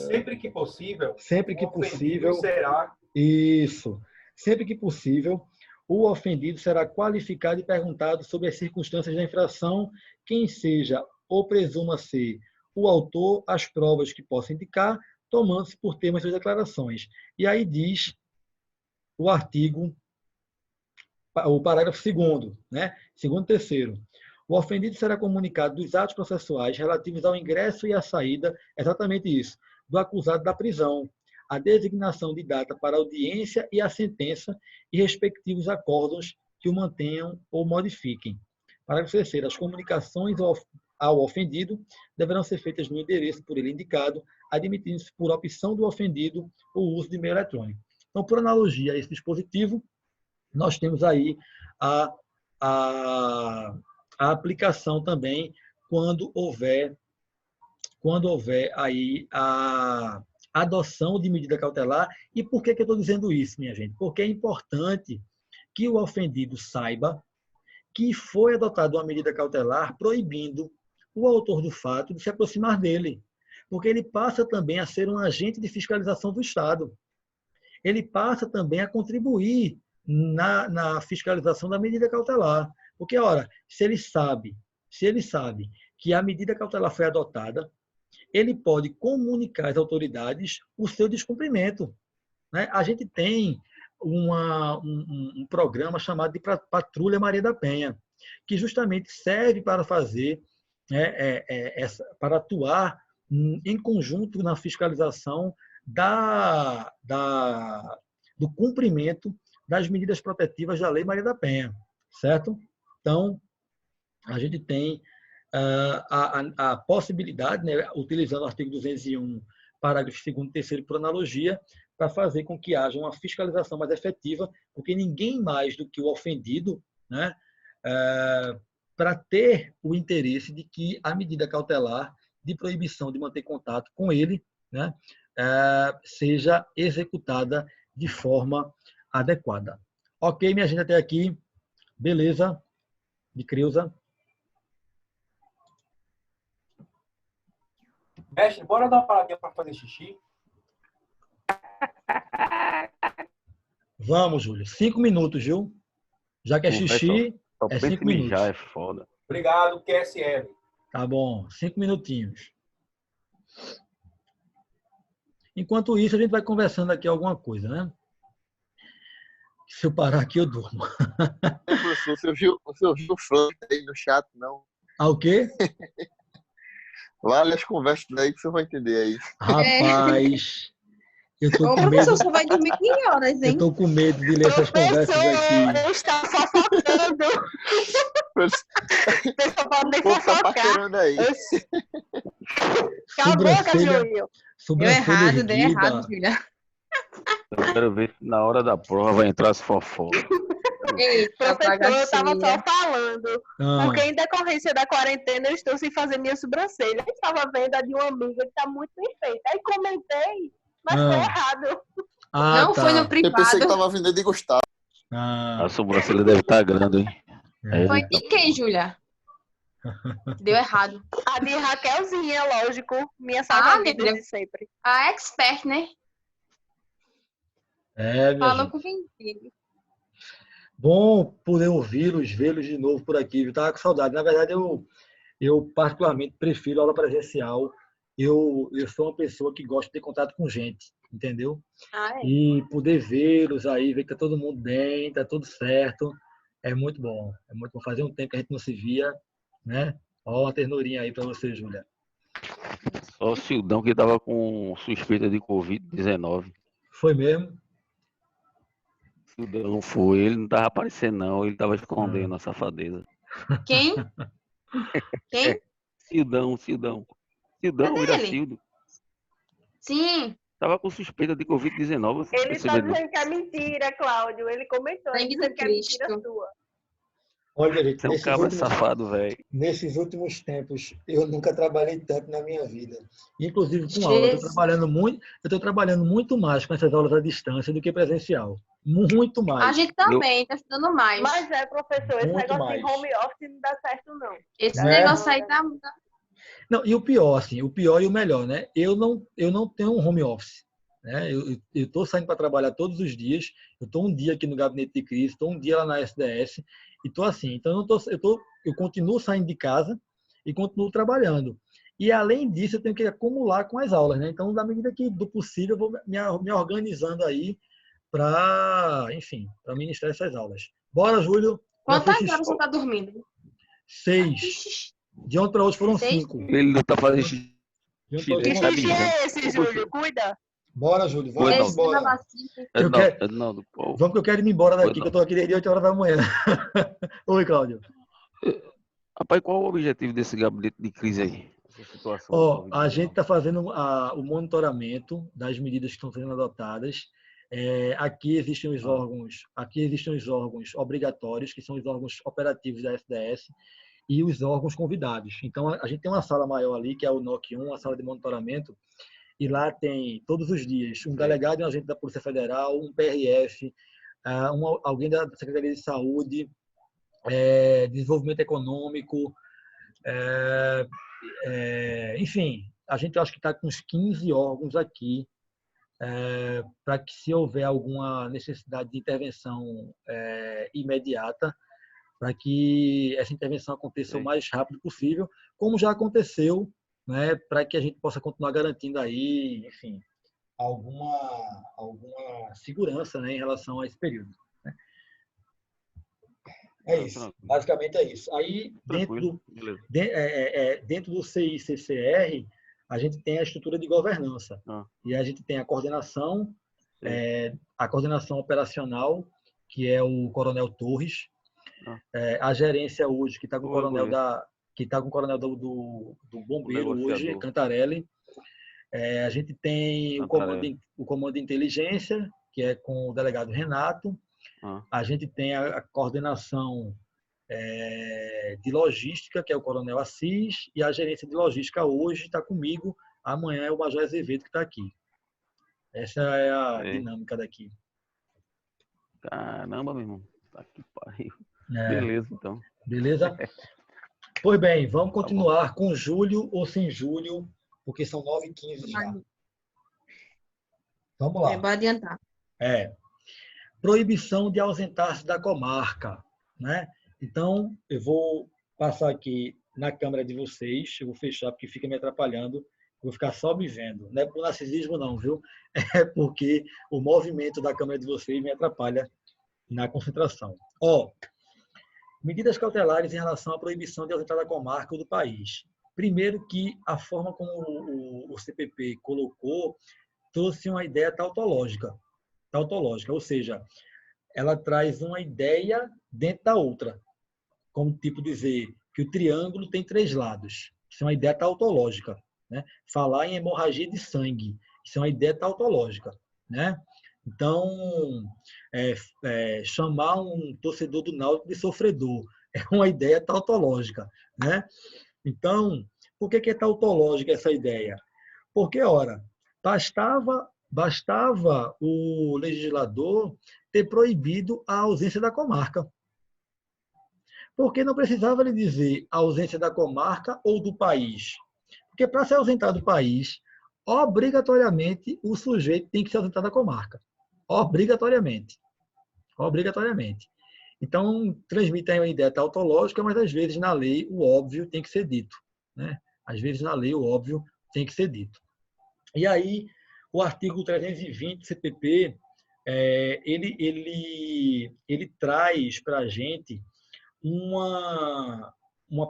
sempre que possível. Sempre que possível. Será. Isso. Sempre que possível, o ofendido será qualificado e perguntado sobre as circunstâncias da infração, quem seja ou presuma ser o autor, as provas que possa indicar, tomando-se por termo as suas declarações. E aí diz o artigo, o parágrafo 2º, né? 2º e 3º. O ofendido será comunicado dos atos processuais relativos ao ingresso e à saída, exatamente isso, do acusado da prisão, a designação de data para a audiência e a sentença e respectivos acórdãos que o mantenham ou modifiquem. Parágrafo 3º. As comunicações ao ofendido deverão ser feitas no endereço por ele indicado, admitindo-se por opção do ofendido o uso de meio eletrônico. Então, por analogia a esse dispositivo, nós temos aí a aplicação também quando houver aí adoção de medida cautelar. E por que eu estou dizendo isso, minha gente? Porque é importante que o ofendido saiba que foi adotada uma medida cautelar proibindo o autor do fato de se aproximar dele, porque ele passa também a ser um agente de fiscalização do Estado. Ele passa também a contribuir na fiscalização da medida cautelar. Porque, ora, se ele sabe que a medida cautelar foi adotada, ele pode comunicar às autoridades o seu descumprimento. Né? A gente tem um programa chamado de Patrulha Maria da Penha, que justamente serve para fazer, para atuar em conjunto na fiscalização do cumprimento das medidas protetivas da Lei Maria da Penha, certo? Então, a gente tem a possibilidade, né, utilizando o artigo 201, parágrafo 2º e 3º por analogia, para fazer com que haja uma fiscalização mais efetiva, porque ninguém mais do que o ofendido, né, para ter o interesse de que a medida cautelar de proibição de manter contato com ele, né, seja executada de forma adequada. Ok, minha gente, até aqui. Beleza? De Creuza. Mestre, bora dar uma paradinha para fazer xixi? Vamos, Júlio. 5 minutos, viu? Já que é xixi, é 5 minutos. Já é foda. Obrigado, QSL. Tá bom, 5 minutinhos. Enquanto isso, a gente vai conversando aqui alguma coisa, né? Se eu parar aqui, eu durmo. Professor, você viu o Frank aí no chat, não? O quê? Vale as conversas daí que você vai entender aí. Rapaz, eu tô Ô, com professor, medo. você vai dormir que horas, hein? Eu tô com medo de ler essas conversas aqui. Está fofocando. O pessoal pode fofocar. Aí. Cala a boca, Júlio. Deu errado, Júlia. Eu quero ver se na hora da prova vai entrar as fofocas. Professor, eu estava só falando. Porque em decorrência da quarentena eu estou sem fazer minha sobrancelha. Eu estava vendo a de uma amiga que está muito bem feita. Aí comentei, mas foi errado. Não, foi no privado. Eu pensei que estava vindo de Gustavo. A sobrancelha deve estar grande, hein? Foi de quem, Júlia? Deu errado. A de Raquelzinha, lógico. Minha salva-vidas de sempre. A expert, né? Falou com quem teve. Bom poder ouvi-los, vê-los de novo por aqui. Eu estava com saudade. Na verdade, eu particularmente prefiro aula presencial. Eu sou uma pessoa que gosta de ter contato com gente, entendeu? E poder vê-los aí, ver que tá todo mundo bem, tá tudo certo, é muito bom. É muito bom. Fazia um tempo que a gente não se via, né? Ó, uma ternurinha aí para você, Júlia. Só o Cildão que estava com suspeita de Covid-19. Foi mesmo? Cildão foi, ele não estava aparecendo não, ele estava escondendo a safadeza. Quem? Quem? Cildão, Iracildo. Sim. Tava com suspeita de Covid-19. Ele está dizendo que é mentira, Cláudio. Ele comentou. Ele disse que é mentira sua. Olha, gente, é um cabra safado, velho. Nesses últimos tempos, eu nunca trabalhei tanto na minha vida. Inclusive com aula. Eu estou trabalhando muito mais com essas aulas à distância do que presencial. Muito mais. A gente também está estudando mais. Mas professor, esse muito negócio mais. de home office não dá certo, não. Esse negócio aí tá... Não, e o pior, assim, o pior e o melhor, né? Eu não tenho um home office. Né? Eu estou saindo para trabalhar todos os dias. Eu estou um dia aqui no gabinete de crise, estou um dia lá na SDS e estou assim. Então eu continuo saindo de casa e continuo trabalhando. E além disso, eu tenho que acumular com as aulas, né? Então, na medida que do possível, eu vou me organizando aí para, enfim, para ministrar essas aulas. Bora, Júlio. Quantas horas você está dormindo? 6. De ontem para hoje foram 5. Ele não está fazendo xixi. Que xixi é esse, Júlio? Cuida. Bora, Júlio. Vamos embora. Vamos que eu quero ir embora daqui, que eu estou aqui desde 8 horas da manhã. Oi, Cláudio. Rapaz, qual o objetivo desse gabinete de crise aí? A gente está fazendo o monitoramento das medidas que estão sendo adotadas. Aqui existem os órgãos obrigatórios, que são os órgãos operativos da SDS, e os órgãos convidados. Então, a gente tem uma sala maior ali, que é o NOC 1, a sala de monitoramento, e lá tem, todos os dias, um delegado e um agente da Polícia Federal, um PRF, alguém da Secretaria de Saúde, Desenvolvimento Econômico, enfim, a gente acho que está com uns 15 órgãos aqui, para que, se houver alguma necessidade de intervenção imediata, para que essa intervenção aconteça o mais rápido possível, como já aconteceu, né, para que a gente possa continuar garantindo aí, enfim, alguma segurança, né, em relação a esse período. Né? É isso, basicamente é isso. Aí, dentro do CICCR, a gente tem a estrutura de governança. E a gente tem a coordenação operacional, que é o Coronel Torres, a gerência hoje, que está com o coronel do Bombeiro hoje, Cantarelli. A gente tem o comando de inteligência, que é com o delegado Renato. A gente tem a coordenação de logística, que é o coronel Assis, e a gerência de logística hoje está comigo, amanhã é o Major Azevedo que está aqui. Essa é a dinâmica daqui. Caramba, meu irmão. Tá que pariu. Beleza, então. Beleza? Pois bem, vamos continuar com Júlio ou sem Júlio, porque são 9h15 já. Vamos lá. Vai adiantar. Proibição de ausentar-se da comarca, né? Então, eu vou passar aqui na câmera de vocês, eu vou fechar porque fica me atrapalhando, vou ficar só me vendo. Não é por narcisismo não, viu? É porque o movimento da câmera de vocês me atrapalha na concentração. Medidas cautelares em relação à proibição de ausentar da comarca ou do país. Primeiro que a forma como o CPP colocou trouxe uma ideia tautológica, ou seja, ela traz uma ideia dentro da outra, como tipo dizer que o triângulo tem 3 lados. Isso é uma ideia tautológica, né? Falar em hemorragia de sangue, isso é uma ideia tautológica, né? Então, chamar um torcedor do Náutico de sofredor é uma ideia tautológica, né? Então, por que é tautológica essa ideia? Porque, ora, bastava o legislador ter proibido a ausência da comarca. Porque não precisava lhe dizer a ausência da comarca ou do país. Porque para se ausentar do país, obrigatoriamente o sujeito tem que se ausentar da comarca. Obrigatoriamente. Então, transmitem uma ideia tautológica, mas às vezes na lei o óbvio tem que ser dito, né? Às vezes na lei o óbvio tem que ser dito. E aí, o artigo 320 do CPP, ele traz para a gente uma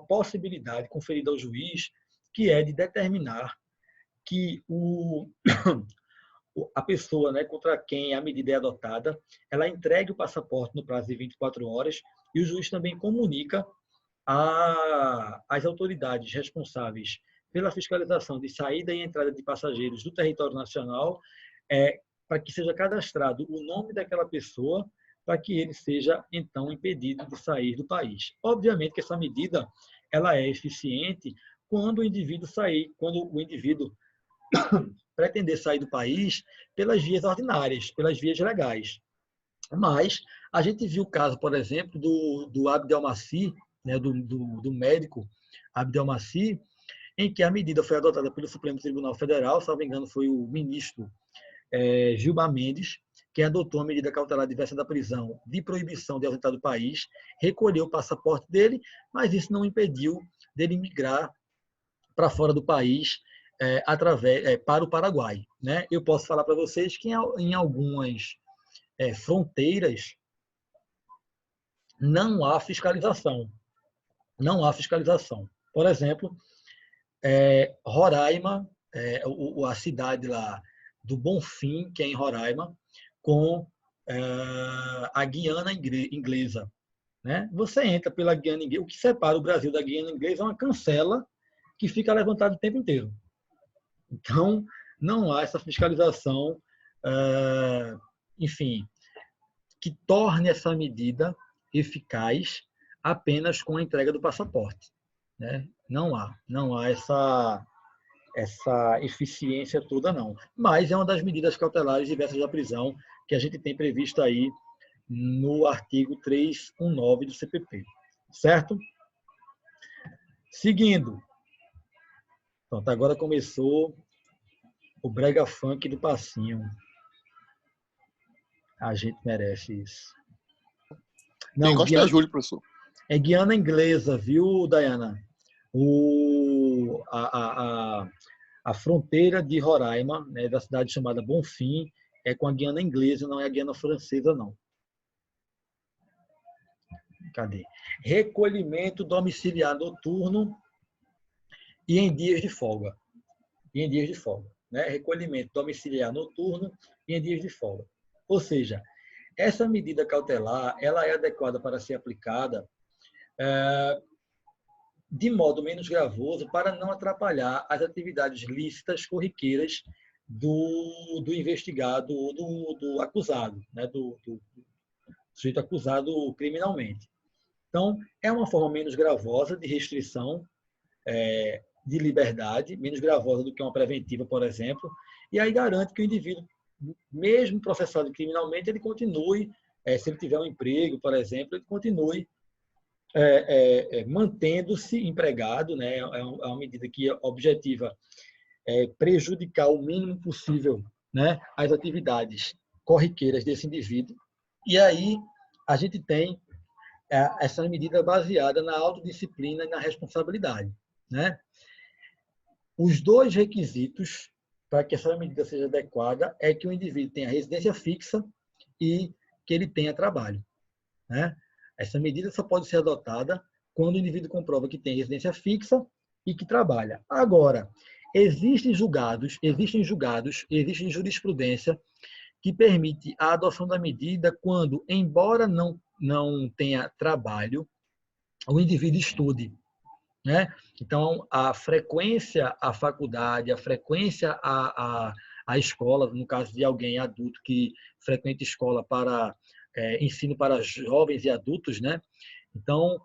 possibilidade conferida ao juiz, que é de determinar que a pessoa, né, contra quem a medida é adotada, ela entregue o passaporte no prazo de 24 horas e o juiz também comunica às autoridades responsáveis pela fiscalização de saída e entrada de passageiros do território nacional, para que seja cadastrado o nome daquela pessoa, para que ele seja, então, impedido de sair do país. Obviamente que essa medida ela é eficiente quando o indivíduo pretender sair do país pelas vias ordinárias, pelas vias legais. Mas a gente viu o caso, por exemplo, do Abdelmaci, né, do médico Abdelmaci, em que a medida foi adotada pelo Supremo Tribunal Federal, se não me engano foi o ministro Gilmar Mendes, que adotou a medida cautelar diversa da prisão de proibição de ausentar do país, recolheu o passaporte dele, mas isso não impediu dele migrar para fora do país para o Paraguai, né? Eu posso falar para vocês que em algumas fronteiras não há fiscalização. Por exemplo, Roraima, a cidade lá do Bonfim, que é em Roraima, com a Guiana Inglesa, né? Você entra pela Guiana Inglesa, o que separa o Brasil da Guiana Inglesa é uma cancela que fica levantada o tempo inteiro. Então, não há essa fiscalização, enfim, que torne essa medida eficaz apenas com a entrega do passaporte, né? Não há essa eficiência toda, não. Mas é uma das medidas cautelares diversas da prisão que a gente tem previsto aí no artigo 319 do CPP. Certo? Seguindo. Pronto, agora começou o brega funk do passinho. A gente merece isso. Não, quem gosta é Júlio, professor. É Guiana Inglesa, viu, Dayana? A fronteira de Roraima, né, da cidade chamada Bonfim, é com a Guiana Inglesa, não é a Guiana Francesa, não. Cadê? Recolhimento domiciliar noturno e em dias de folga. Né? Recolhimento domiciliar noturno e em dias de folga. Ou seja, essa medida cautelar ela é adequada para ser aplicada de modo menos gravoso para não atrapalhar as atividades lícitas corriqueiras do investigado ou do acusado, né? do sujeito acusado criminalmente. Então, é uma forma menos gravosa de restrição de liberdade, menos gravosa do que uma preventiva, por exemplo, e aí garante que o indivíduo, mesmo processado criminalmente, ele continue, se ele tiver um emprego, por exemplo, ele continue mantendo-se empregado, né? É uma medida que objetiva prejudicar o mínimo possível, né, as atividades corriqueiras desse indivíduo. E aí a gente tem essa medida baseada na autodisciplina e na responsabilidade, né? Os dois requisitos para que essa medida seja adequada é que o indivíduo tenha residência fixa e que ele tenha trabalho, né? Essa medida só pode ser adotada quando o indivíduo comprova que tem residência fixa e que trabalha. Agora, existe jurisprudência que permite a adoção da medida quando, embora não tenha trabalho, o indivíduo estude, né? Então, a frequência à faculdade, a frequência à escola, no caso de alguém adulto que frequenta escola para ensino para jovens e adultos, né? Então,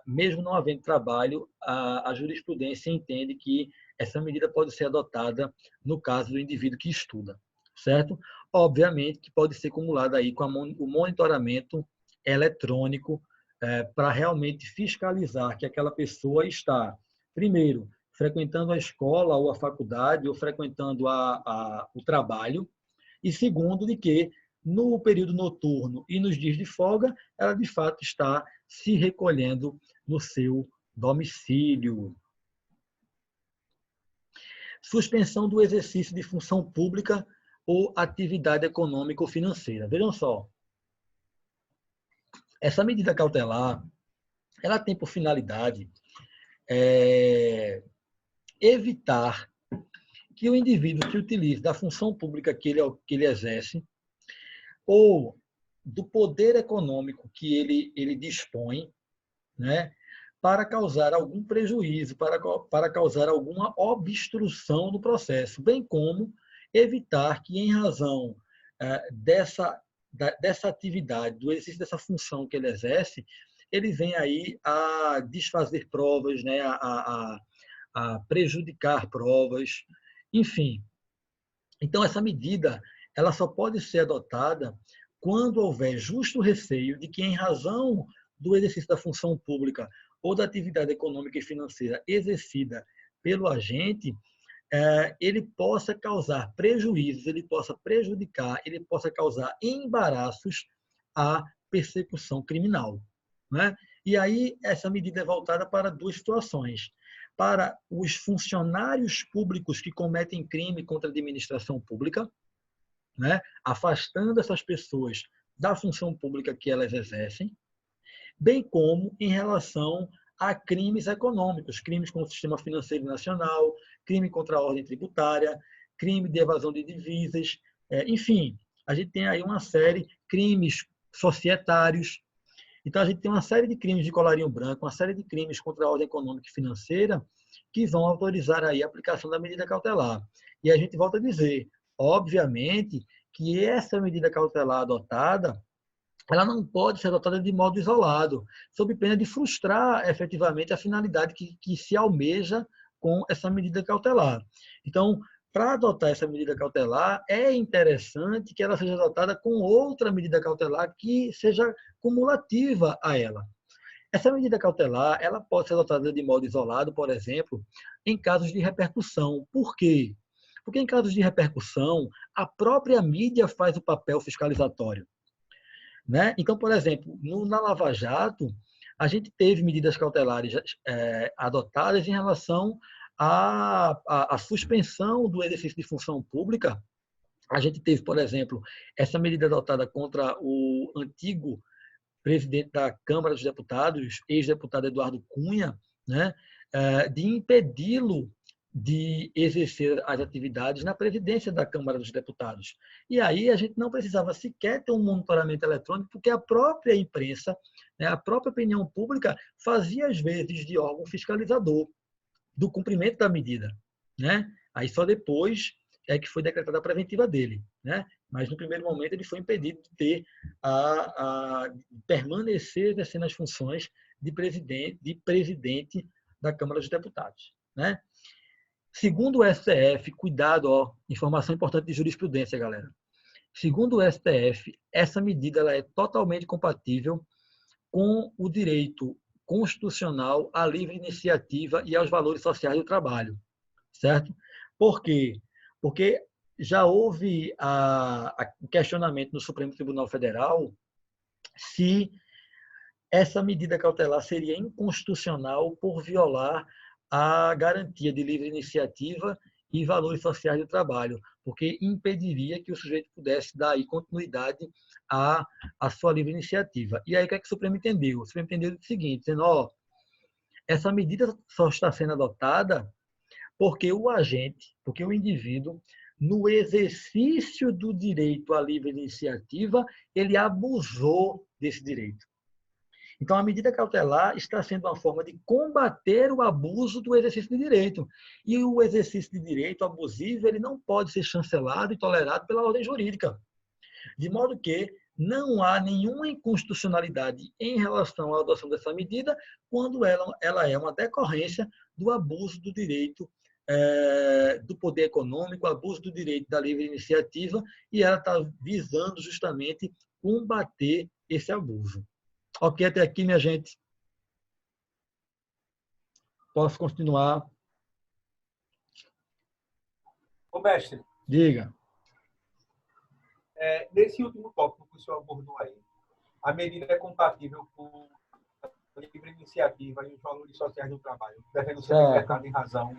mesmo não havendo trabalho, a jurisprudência entende que essa medida pode ser adotada no caso do indivíduo que estuda, certo? Obviamente que pode ser acumulada aí com o monitoramento eletrônico para realmente fiscalizar que aquela pessoa está, primeiro, frequentando a escola ou a faculdade ou frequentando o trabalho, e segundo, de que no período noturno e nos dias de folga, ela de fato está se recolhendo no seu domicílio. Suspensão do exercício de função pública ou atividade econômica ou financeira. Vejam só, essa medida cautelar, ela tem por finalidade evitar que o indivíduo se utilize da função pública que ele exerce ou do poder econômico que ele dispõe, né, para causar algum prejuízo, para causar alguma obstrução do processo, bem como evitar que, em razão dessa atividade, do exercício dessa função que ele exerce, ele venha aí a desfazer provas, né, a prejudicar provas, enfim. Então, essa medida ela só pode ser adotada quando houver justo receio de que, em razão do exercício da função pública ou da atividade econômica e financeira exercida pelo agente, ele possa causar prejuízos, ele possa prejudicar, ele possa causar embaraços à persecução criminal, né? E aí essa medida é voltada para duas situações. Para os funcionários públicos que cometem crime contra a administração pública, né, afastando essas pessoas da função pública que elas exercem, bem como em relação a crimes econômicos, crimes contra o sistema financeiro nacional, crime contra a ordem tributária, crime de evasão de divisas, enfim, a gente tem aí uma série de crimes societários. Então, a gente tem uma série de crimes de colarinho branco, uma série de crimes contra a ordem econômica e financeira que vão autorizar aí a aplicação da medida cautelar. E a gente volta a dizer, obviamente, que essa medida cautelar adotada, ela não pode ser adotada de modo isolado, sob pena de frustrar efetivamente a finalidade que se almeja com essa medida cautelar. Então, para adotar essa medida cautelar, é interessante que ela seja adotada com outra medida cautelar que seja cumulativa a ela. Essa medida cautelar, ela pode ser adotada de modo isolado, por exemplo, em casos de repercussão. Por quê? Porque em casos de repercussão, a própria mídia faz o papel fiscalizatório, né? Então, por exemplo, na Lava Jato, a gente teve medidas cautelares adotadas em relação à suspensão do exercício de função pública. A gente teve, por exemplo, essa medida adotada contra o antigo presidente da Câmara dos Deputados, ex-deputado Eduardo Cunha, né, de impedi-lo de exercer as atividades na presidência da Câmara dos Deputados. E aí a gente não precisava sequer ter um monitoramento eletrônico, porque a própria imprensa, né, a própria opinião pública fazia, às vezes, de órgão fiscalizador do cumprimento da medida, né? Aí só depois é que foi decretada a preventiva dele, né? Mas no primeiro momento ele foi impedido de ter permanecer exercendo as funções de presidente da Câmara dos Deputados, né? Segundo o STF, cuidado, informação importante de jurisprudência, galera. Segundo o STF, essa medida ela é totalmente compatível com o direito constitucional à livre iniciativa e aos valores sociais do trabalho, certo? Por quê? Porque já houve o questionamento no Supremo Tribunal Federal se essa medida cautelar seria inconstitucional por violar a garantia de livre iniciativa e valores sociais do trabalho, porque impediria que o sujeito pudesse dar aí continuidade à sua livre iniciativa. E aí o que é que o Supremo entendeu? O Supremo entendeu o seguinte, dizendo, essa medida só está sendo adotada porque o indivíduo, no exercício do direito à livre iniciativa, ele abusou desse direito. Então, a medida cautelar está sendo uma forma de combater o abuso do exercício de direito. E o exercício de direito abusivo ele não pode ser chancelado e tolerado pela ordem jurídica. De modo que não há nenhuma inconstitucionalidade em relação à adoção dessa medida quando ela é uma decorrência do abuso do direito do poder econômico, abuso do direito da livre iniciativa, e ela está visando justamente combater esse abuso. Ok, até aqui, minha gente. Posso continuar? Ô, mestre. Diga. Nesse último tópico que o senhor abordou aí, a medida é compatível com a livre iniciativa e os valores sociais do trabalho, devendo ser decretada em razão.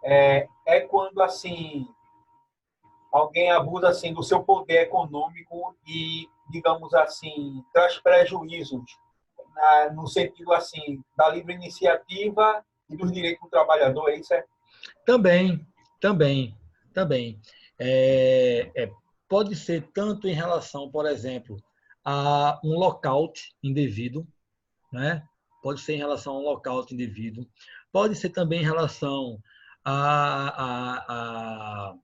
É quando, assim, alguém abusa assim, do seu poder econômico e, digamos assim, traz prejuízos no sentido assim, da livre iniciativa e dos direitos do trabalhador, é isso? Também. Pode ser tanto em relação, por exemplo, a um lockout indevido, né? Pode ser em relação a um lockout indevido, pode ser também em relação a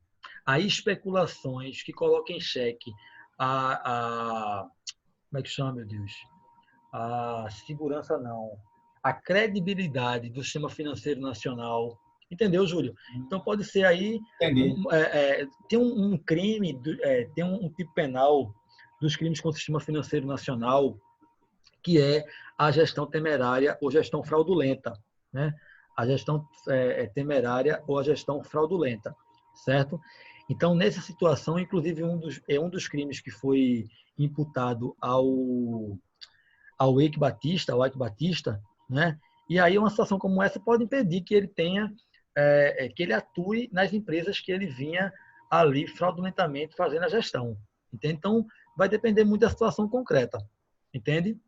especulações que colocam em xeque como é que chama, meu Deus? A segurança não, a credibilidade do sistema financeiro nacional. Entendeu, Júlio? Então pode ser aí tem um crime, tem um tipo penal dos crimes contra o sistema financeiro nacional, que é a gestão temerária ou gestão fraudulenta, né? A gestão temerária ou a gestão fraudulenta, certo? Então, nessa situação, inclusive, um dos crimes que foi imputado ao Eike Batista, né? E aí uma situação como essa pode impedir que ele que ele atue nas empresas que ele vinha ali fraudulentamente fazendo a gestão. Entende? Então, vai depender muito da situação concreta. Entende?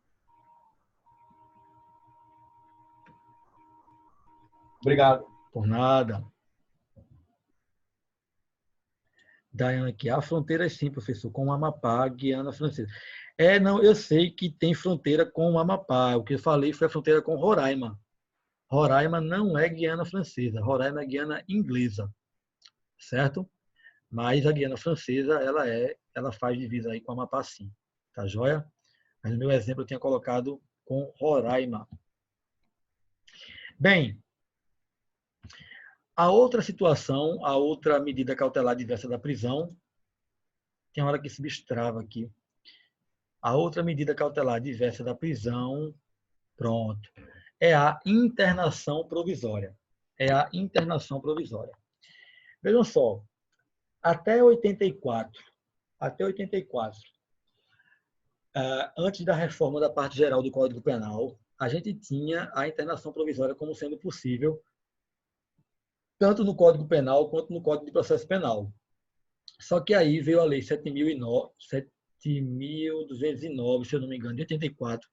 Obrigado. Por nada. Daiane aqui. Há fronteiras sim, professor, com o Amapá, Guiana Francesa. Não, eu sei que tem fronteira com o Amapá. O que eu falei foi a fronteira com Roraima. Roraima não é Guiana Francesa. Roraima é Guiana Inglesa. Certo? Mas a Guiana Francesa, ela faz divisa aí com o Amapá sim. Tá joia? Mas no meu exemplo eu tinha colocado com Roraima. Bem, A outra situação, a outra medida cautelar diversa da prisão, tem hora que se destrava aqui. A outra medida cautelar diversa da prisão, pronto, é a internação provisória. É a internação provisória. Vejam só, até 84, antes da reforma da parte geral do Código Penal, a gente tinha a internação provisória como sendo possível, tanto no Código Penal quanto no Código de Processo Penal. Só que aí veio a Lei 7.209, se eu não me engano, de 84,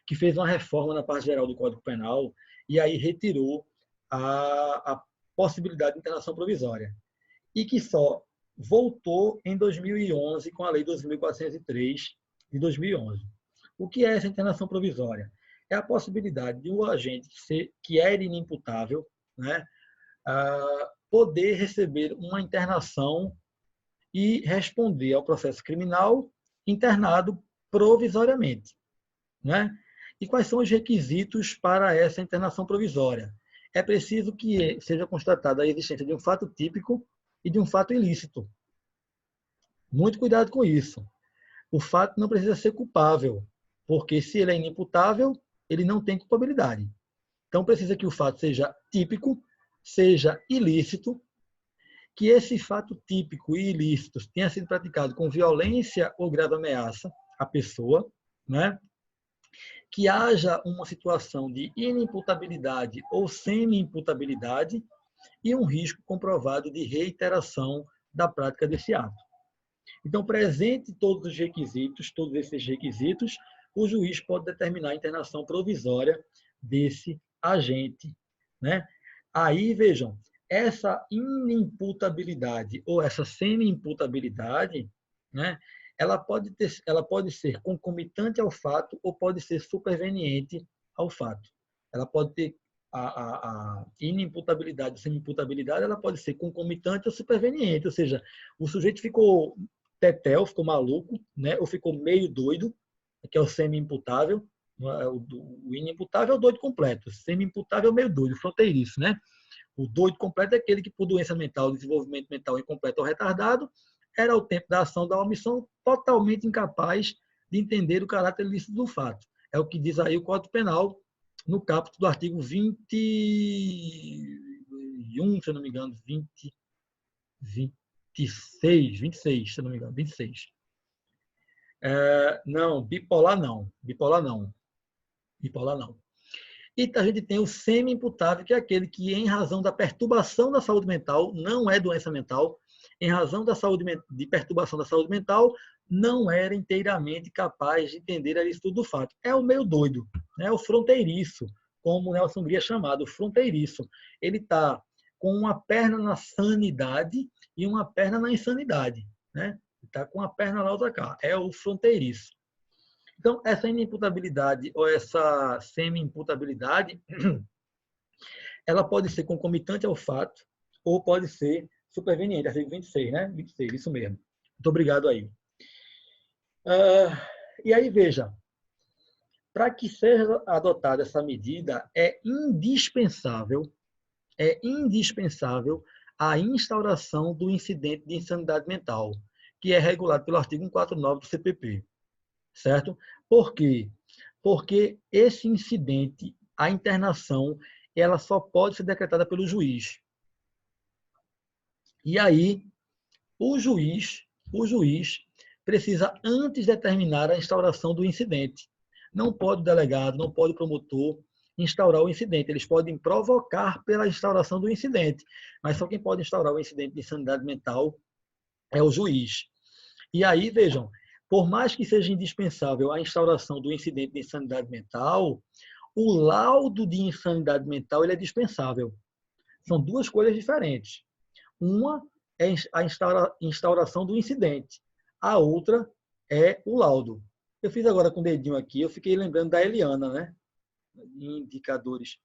que fez uma reforma na parte geral do Código Penal e aí retirou a possibilidade de internação provisória. E que só voltou em 2011 com a Lei 2.403 de 2011. O que é essa internação provisória? É a possibilidade de um agente que era inimputável, né, poder receber uma internação e responder ao processo criminal internado provisoriamente, né? E quais são os requisitos para essa internação provisória? É preciso que seja constatada a existência de um fato típico e de um fato ilícito. Muito cuidado com isso. O fato não precisa ser culpável, porque se ele é inimputável, ele não tem culpabilidade. Então precisa que o fato seja típico, seja ilícito, que esse fato típico e ilícito tenha sido praticado com violência ou grave ameaça à pessoa, né? Que haja uma situação de inimputabilidade ou semi-imputabilidade e um risco comprovado de reiteração da prática desse ato. Então, presente todos esses requisitos, o juiz pode determinar a internação provisória desse agente, né? Aí, vejam, essa inimputabilidade ou essa semi-imputabilidade, né, ela pode ser concomitante ao fato ou pode ser superveniente ao fato. Ela pode ter a inimputabilidade, a semi-imputabilidade, ela pode ser concomitante ou superveniente, ou seja, o sujeito ficou tetel, ficou maluco, né, ou ficou meio doido, que é o semi-imputável. O inimputável é o doido completo, o semi-imputável é o meio doido, fronteiriço, né? O doido completo é aquele que, por doença mental, desenvolvimento mental incompleto ou retardado, era ao tempo da ação da omissão totalmente incapaz de entender o caráter ilícito do fato. É o que diz aí o Código Penal, no caput do artigo 21, se eu não me engano, 26, se eu não me engano, 26. Não, bipolar não. E a gente tem o semi-imputável, que é aquele que, em razão da perturbação da saúde mental, não é doença mental, em razão de perturbação da saúde mental, não era inteiramente capaz de entender a licitude do fato. É o meio doido, né? O fronteiriço, como o Nelson Gria é chamado, o fronteiriço. Ele está com uma perna na sanidade e uma perna na insanidade, né? Está com uma perna lá, outra cá. É o fronteiriço. Então, essa inimputabilidade ou essa semi-imputabilidade, ela pode ser concomitante ao fato ou pode ser superveniente. Artigo 26, né? 26, isso mesmo. Muito obrigado aí. E aí, veja, para que seja adotada essa medida, é indispensável a instauração do incidente de insanidade mental, que é regulado pelo artigo 149 do CPP. Certo? Por quê? Porque esse incidente, a internação, ela só pode ser decretada pelo juiz. E aí, o juiz precisa antes determinar a instauração do incidente. Não pode o delegado, não pode o promotor instaurar o incidente. Eles podem provocar pela instauração do incidente, mas só quem pode instaurar o incidente de insanidade mental é o juiz. E aí, vejam, por mais que seja indispensável a instauração do incidente de insanidade mental, o laudo de insanidade mental ele é dispensável. São duas coisas diferentes. Uma é a instauração do incidente. A outra é o laudo. Eu fiz agora com o dedinho aqui, eu fiquei lembrando da Eliana, né? Indicadores.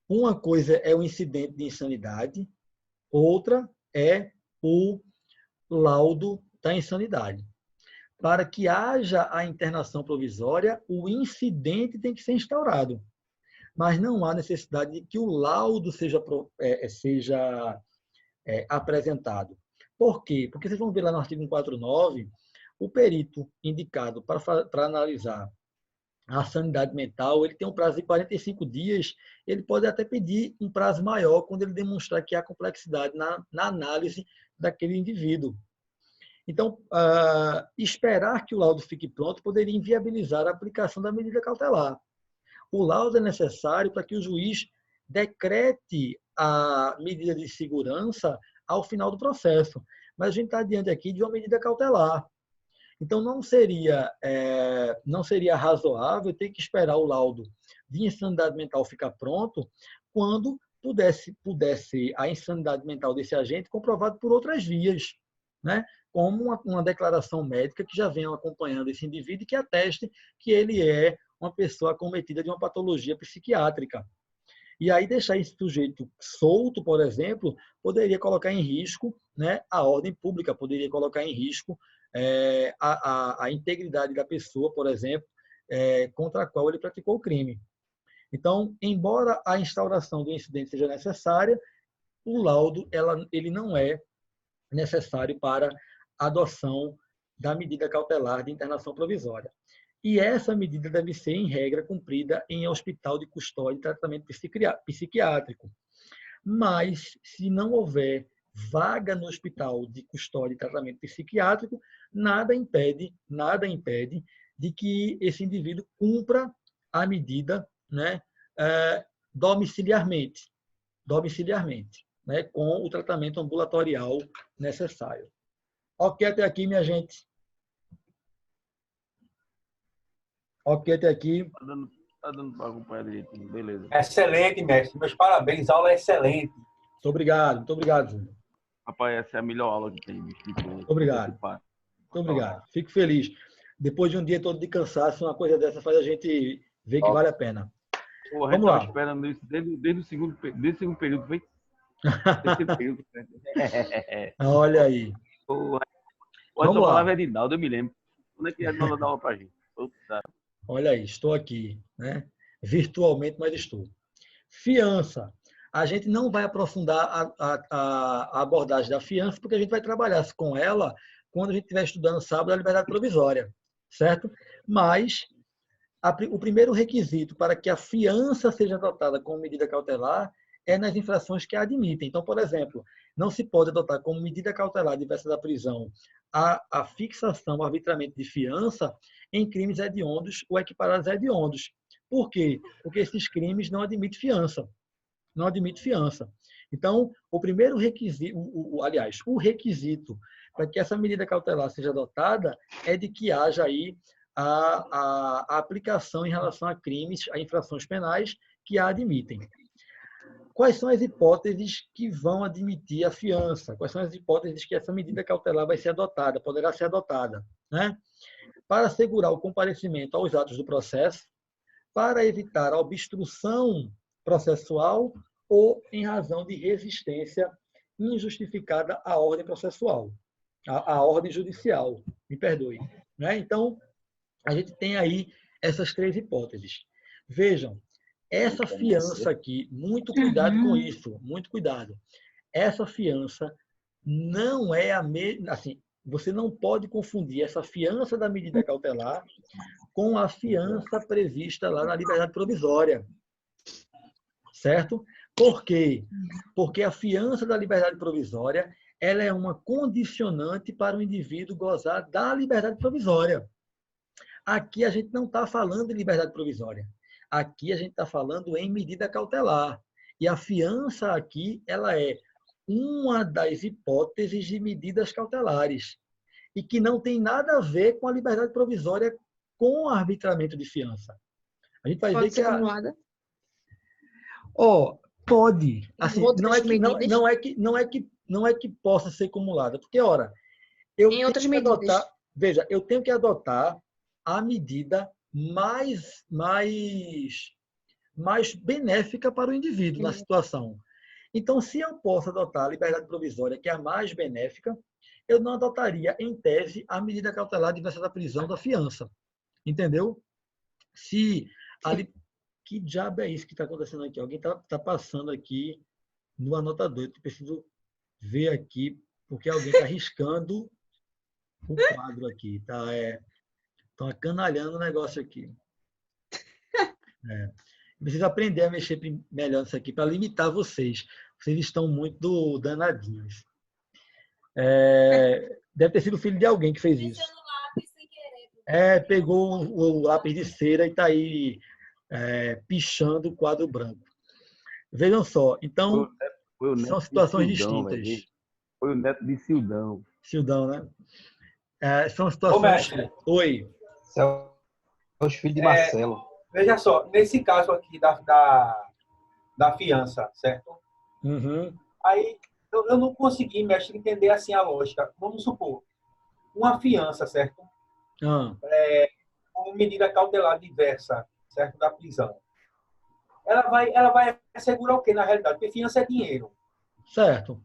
Uma coisa é o incidente de insanidade, outra é o laudo da insanidade. Para que haja a internação provisória, o incidente tem que ser instaurado. mas não há necessidade de que o laudo seja apresentado. Por quê? Porque vocês vão ver lá no artigo 149, o perito indicado para analisar a sanidade mental, ele tem um prazo de 45 dias, ele pode até pedir um prazo maior quando ele demonstrar que há complexidade na análise daquele indivíduo. Então, esperar que o laudo fique pronto poderia inviabilizar a aplicação da medida cautelar. O laudo é necessário para que o juiz decrete a medida de segurança ao final do processo. Mas a gente está diante aqui de uma medida cautelar. Então, não seria razoável ter que esperar o laudo de insanidade mental ficar pronto quando pudesse a insanidade mental desse agente comprovado por outras vias, né? Como uma declaração médica que já venha acompanhando esse indivíduo e que ateste que ele é uma pessoa acometida de uma patologia psiquiátrica. E aí deixar esse sujeito solto, por exemplo, poderia colocar em risco, né, a ordem pública, poderia colocar em risco a integridade da pessoa, por exemplo, contra a qual ele praticou o crime. Então, embora a instauração do incidente seja necessária, o laudo ele não é necessário para a adoção da medida cautelar de internação provisória. E essa medida deve ser, em regra, cumprida em hospital de custódia e tratamento psiquiátrico. Mas, se não houver vaga no hospital de custódia e tratamento psiquiátrico, nada impede de que esse indivíduo cumpra a medida, né, domiciliarmente, né, com o tratamento ambulatorial necessário. Ok até aqui, minha gente? Ok até aqui? Tá dando para acompanhar direitinho, beleza. Excelente, mestre. Meus parabéns, a aula é excelente. Muito obrigado, Júnior. Rapaz, essa é a melhor aula que tem. Muito obrigado. Muito obrigado. Fico feliz. Depois de um dia todo de cansaço, uma coisa dessa faz a gente ver que vale a pena. Pô, a gente estava esperando isso desde o segundo período, foi? Terceiro período. Olha aí. Pode tomar lá, Verdinaldo, eu me lembro. Quando é que a Nova dá aula pra gente? Olha aí, estou aqui, né? Virtualmente, mas estou. Fiança. A gente não vai aprofundar a abordagem da fiança, porque a gente vai trabalhar com ela quando a gente estiver estudando sábado a liberdade provisória, certo? Mas o primeiro requisito para que a fiança seja adotada como medida cautelar é nas infrações que a admitem. Então, por exemplo, não se pode adotar como medida cautelar diversa da prisão a fixação, o arbitramento de fiança em crimes hediondos ou equiparados a hediondos. Por quê? Porque esses crimes não admitem fiança. Não admite fiança. Então, o primeiro requisito, o requisito para que essa medida cautelar seja adotada é de que haja aí a aplicação em relação a crimes, a infrações penais que a admitem. Quais são as hipóteses que vão admitir a fiança? Quais são as hipóteses que essa medida cautelar vai ser adotada, poderá ser adotada, né? Para assegurar o comparecimento aos atos do processo, para evitar a obstrução processual ou em razão de resistência injustificada à ordem processual, à ordem judicial, me perdoe, né? Então, a gente tem aí essas três hipóteses. Vejam, essa fiança aqui, muito cuidado com isso, muito cuidado. Essa fiança não é a mesma, assim, você não pode confundir essa fiança da medida cautelar com a fiança prevista lá na liberdade provisória. Certo? Por quê? Porque a fiança da liberdade provisória ela é uma condicionante para o indivíduo gozar da liberdade provisória. Aqui a gente não está falando de liberdade provisória. Aqui a gente está falando em medida cautelar. E a fiança aqui ela é uma das hipóteses de medidas cautelares e que não tem nada a ver com a liberdade provisória com o arbitramento de fiança. A gente vai ver que acumulada? Pode. Assim, não é que possa ser acumulada, porque ora, eu tenho que adotar a medida mais benéfica para o indivíduo na situação. Então, se eu posso adotar a liberdade provisória, que é a mais benéfica, eu não adotaria, em tese, a medida cautelar diversa da prisão da fiança. Entendeu? que diabo é isso que está acontecendo aqui? Alguém está passando aqui no anotador. Eu preciso ver aqui, porque alguém está riscando o quadro aqui. Estão acanalhando o negócio aqui. Preciso aprender a mexer melhor nisso aqui para limitar vocês. Vocês estão muito danadinhos. Deve ter sido o filho de alguém que fez isso. Pegou o lápis de cera e está aí pichando o quadro branco. Vejam só, então, são situações distintas. Foi o neto de Cildão. Cildão, né? São situações... Oi. São os filhos de Marcelo. Veja só, nesse caso aqui da fiança, certo? Uhum. Aí, eu não consegui, mestre, entender assim a lógica. Vamos supor, uma fiança, certo? Com medida cautelar diversa, certo? Da prisão. Ela vai assegurar o quê, na realidade? Porque fiança é dinheiro. Certo.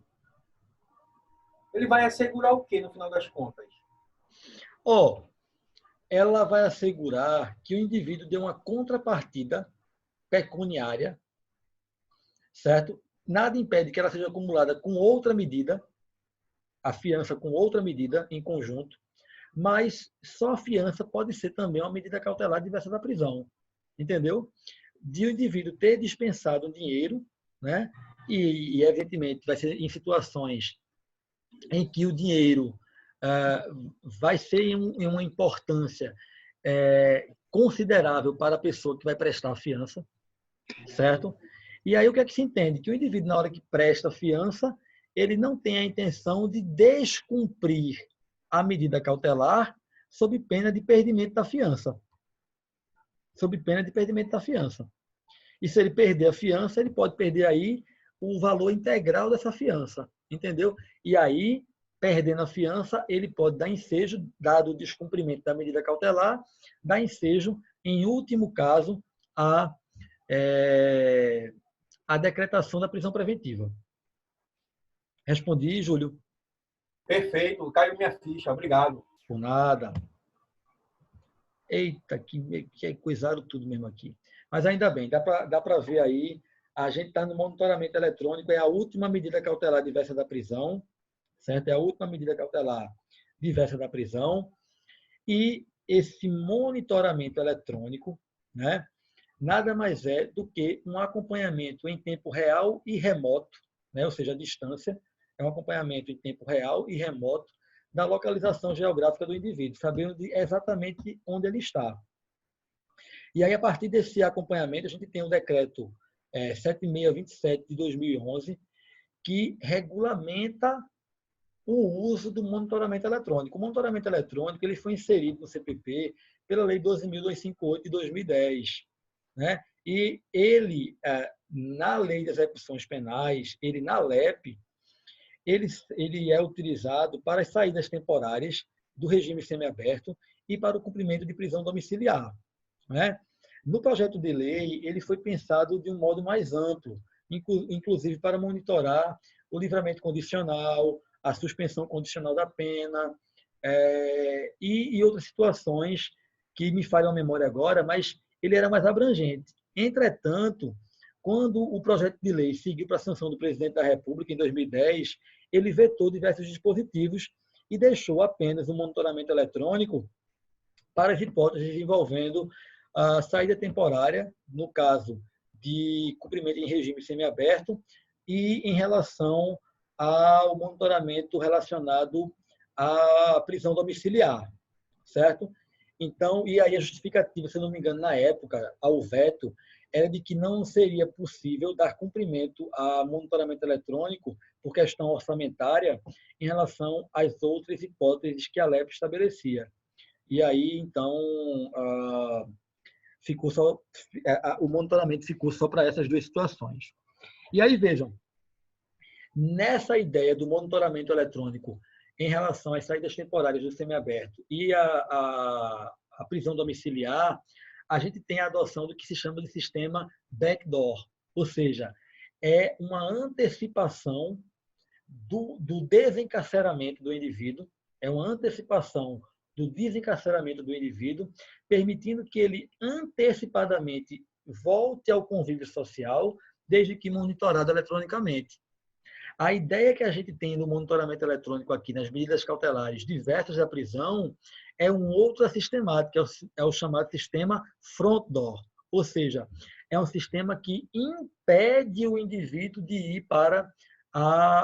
Ele vai assegurar o quê, no final das contas? Ela vai assegurar que o indivíduo dê uma contrapartida pecuniária, certo? Nada impede que ela seja acumulada com outra medida, a fiança com outra medida em conjunto, mas só a fiança pode ser também uma medida cautelar diversa da prisão, entendeu? De o indivíduo ter dispensado o dinheiro, né? E evidentemente vai ser em situações em que o dinheiro vai ser em uma importância considerável para a pessoa que vai prestar a fiança, certo? E aí o que é que se entende? Que o indivíduo, na hora que presta a fiança, ele não tem a intenção de descumprir a medida cautelar sob pena de perdimento da fiança. Sob pena de perdimento da fiança. E se ele perder a fiança, ele pode perder aí o valor integral dessa fiança, entendeu? E aí, perdendo a fiança, ele pode dar ensejo, dado o descumprimento da medida cautelar, dar ensejo, em último caso, a decretação da prisão preventiva. Respondi, Júlio? Perfeito, caiu minha ficha, obrigado. Por nada. Eita, que coisaram tudo mesmo aqui. Mas ainda bem, dá para ver aí, a gente está no monitoramento eletrônico, é a última medida cautelar diversa da prisão, certo? É a última medida cautelar diversa da prisão. E esse monitoramento eletrônico, né, nada mais é do que um acompanhamento em tempo real e remoto, né, ou seja, a distância, é um acompanhamento em tempo real e remoto da localização geográfica do indivíduo, sabendo exatamente onde ele está. E aí, a partir desse acompanhamento, a gente tem o decreto 7627 de 2011, que regulamenta o uso do monitoramento eletrônico. O monitoramento eletrônico ele foi inserido no CPP pela Lei 12.258 de 2010. Né? E ele, na Lei de Execuções Penais, ele na LEP, ele é utilizado para as saídas temporárias do regime semiaberto e para o cumprimento de prisão domiciliar. Né? No projeto de lei, ele foi pensado de um modo mais amplo, inclusive para monitorar o livramento condicional, a suspensão condicional da pena e outras situações que me falham a memória agora, mas ele era mais abrangente. Entretanto, quando o projeto de lei seguiu para a sanção do presidente da República em 2010, ele vetou diversos dispositivos e deixou apenas o monitoramento eletrônico para as hipóteses envolvendo a saída temporária, no caso de cumprimento em regime semiaberto, e em relação ao monitoramento relacionado à prisão domiciliar, certo? Então, e aí a justificativa, se não me engano, na época, ao veto, era de que não seria possível dar cumprimento a monitoramento eletrônico por questão orçamentária em relação às outras hipóteses que a LEP estabelecia. E aí, então, o monitoramento ficou só para essas duas situações. E aí, vejam, nessa ideia do monitoramento eletrônico em relação às saídas temporárias do semiaberto e a prisão domiciliar, a gente tem a adoção do que se chama de sistema backdoor, ou seja, é uma antecipação do desencarceramento do indivíduo, é uma antecipação do desencarceramento do indivíduo, permitindo que ele antecipadamente volte ao convívio social, desde que monitorado eletronicamente. A ideia que a gente tem no monitoramento eletrônico aqui, nas medidas cautelares diversas da prisão, é um outra sistemática, é o chamado sistema front door, ou seja, é um sistema que impede o indivíduo de ir para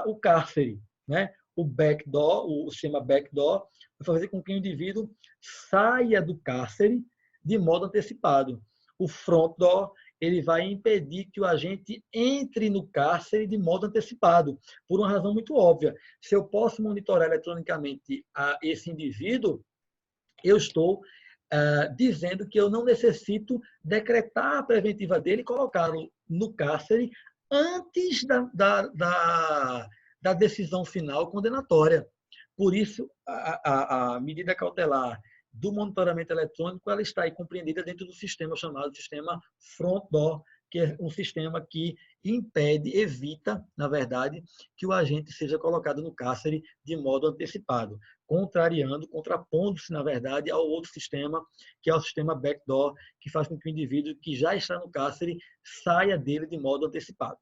o cárcere, né? O backdoor, o sistema backdoor, vai fazer com que o indivíduo saia do cárcere de modo antecipado. O front door, ele vai impedir que o agente entre no cárcere de modo antecipado, por uma razão muito óbvia. Se eu posso monitorar eletronicamente esse indivíduo, eu estou dizendo que eu não necessito decretar a preventiva dele e colocá-lo no cárcere antes da decisão final condenatória. Por isso, a medida cautelar do monitoramento eletrônico, ela está aí compreendida dentro do sistema chamado sistema front door, que é um sistema que impede, evita, na verdade, que o agente seja colocado no cárcere de modo antecipado, contrapondo-se, na verdade, ao outro sistema, que é o sistema backdoor, que faz com que o indivíduo que já está no cárcere saia dele de modo antecipado.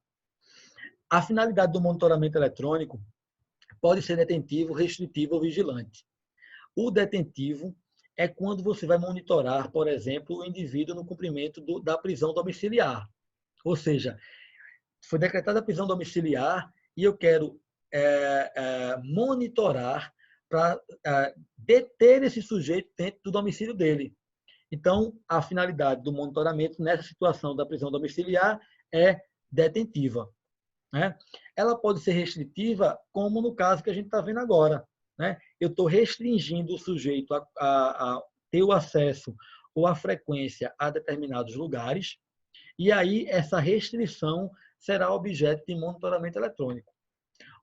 A finalidade do monitoramento eletrônico pode ser detentivo, restritivo ou vigilante. O detentivo é quando você vai monitorar, por exemplo, o indivíduo no cumprimento da prisão domiciliar. Ou seja, foi decretada a prisão domiciliar e eu quero monitorar para deter esse sujeito dentro do domicílio dele. Então, a finalidade do monitoramento nessa situação da prisão domiciliar é detentiva, né? Ela pode ser restritiva, como no caso que a gente está vendo agora, né? Eu estou restringindo o sujeito a ter o acesso ou a frequência a determinados lugares, e aí essa restrição será objeto de monitoramento eletrônico.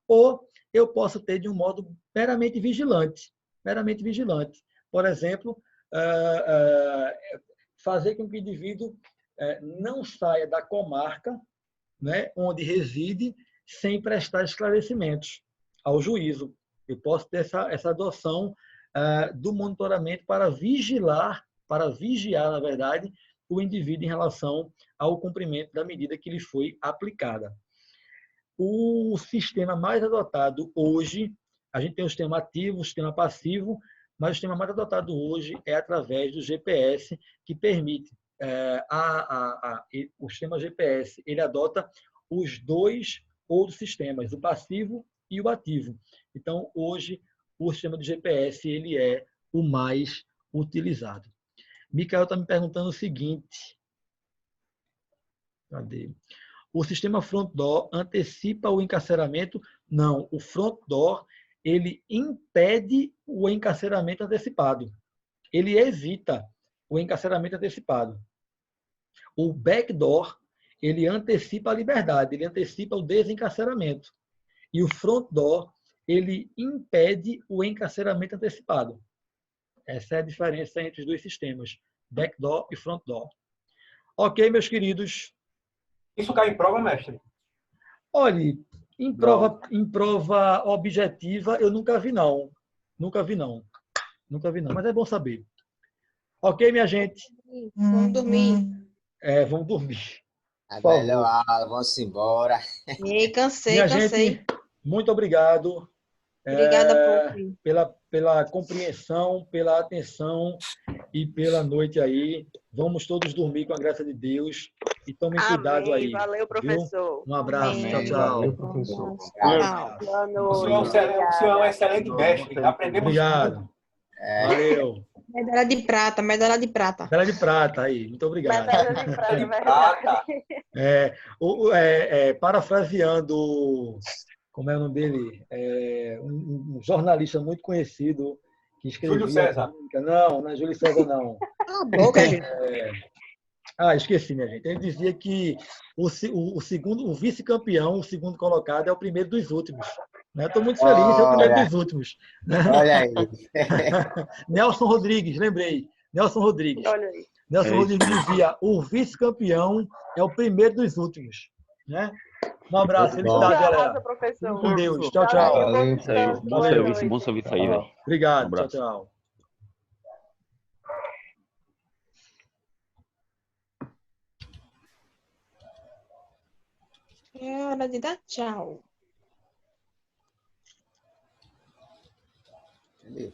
Ou eu posso ter de um modo meramente vigilante. Por exemplo, fazer com que o indivíduo não saia da comarca, né, onde reside, sem prestar esclarecimentos ao juízo. Eu posso ter essa adoção do monitoramento para vigiar, na verdade, o indivíduo em relação ao cumprimento da medida que lhe foi aplicada. O sistema mais adotado hoje, a gente tem o sistema ativo, o sistema passivo, mas o sistema mais adotado hoje é através do GPS, que permite, o sistema GPS, ele adota os dois outros sistemas, o passivo e o ativo. Então, hoje, o sistema de GPS ele é o mais utilizado. Micael está me perguntando o seguinte. Cadê? O sistema front door antecipa o encarceramento? Não, o front door ele impede o encarceramento antecipado. Ele evita o encarceramento antecipado. O backdoor ele antecipa a liberdade, ele antecipa o desencarceramento. E o front door ele impede o encarceramento antecipado. Essa é a diferença entre os dois sistemas, backdoor e front door. Ok, meus queridos? Isso cai em prova, mestre? Olha, em prova objetiva, eu nunca vi, não. Nunca vi, não. Mas é bom saber. Ok, minha gente? Vamos dormir. Vamos dormir. Melhor aula, vamos embora. E cansei. Gente, muito obrigado. Obrigada pela compreensão, pela atenção e pela noite aí. Vamos todos dormir com a graça de Deus. E tomem cuidado aí. Valeu, professor. Viu? Um abraço. Amém. Tchau. Valeu, professor. O senhor é um excelente mestre. Aprendemos. Obrigado. Valeu. Medalha de prata. Medalha de prata aí. Muito obrigado. Medalha de prata. Parafraseando, como é o nome dele? Um jornalista muito conhecido que escreveu. Júlio César. Não é Júlio César, não. Cala a boca, gente. Esqueci, minha gente. Ele dizia que o vice-campeão, o segundo colocado, é o primeiro dos últimos. Estou muito feliz de ser o primeiro dos últimos. Olha aí. Nelson Rodrigues, lembrei. Nelson Rodrigues. Olha aí. Nelson Rodrigues dizia: o vice-campeão é o primeiro dos últimos. Né? Um abraço, felicidade, galera. Com Deus. Tchau. Bom serviço aí, velho. Obrigado. Tchau. É hora de dar tchau. Cadê?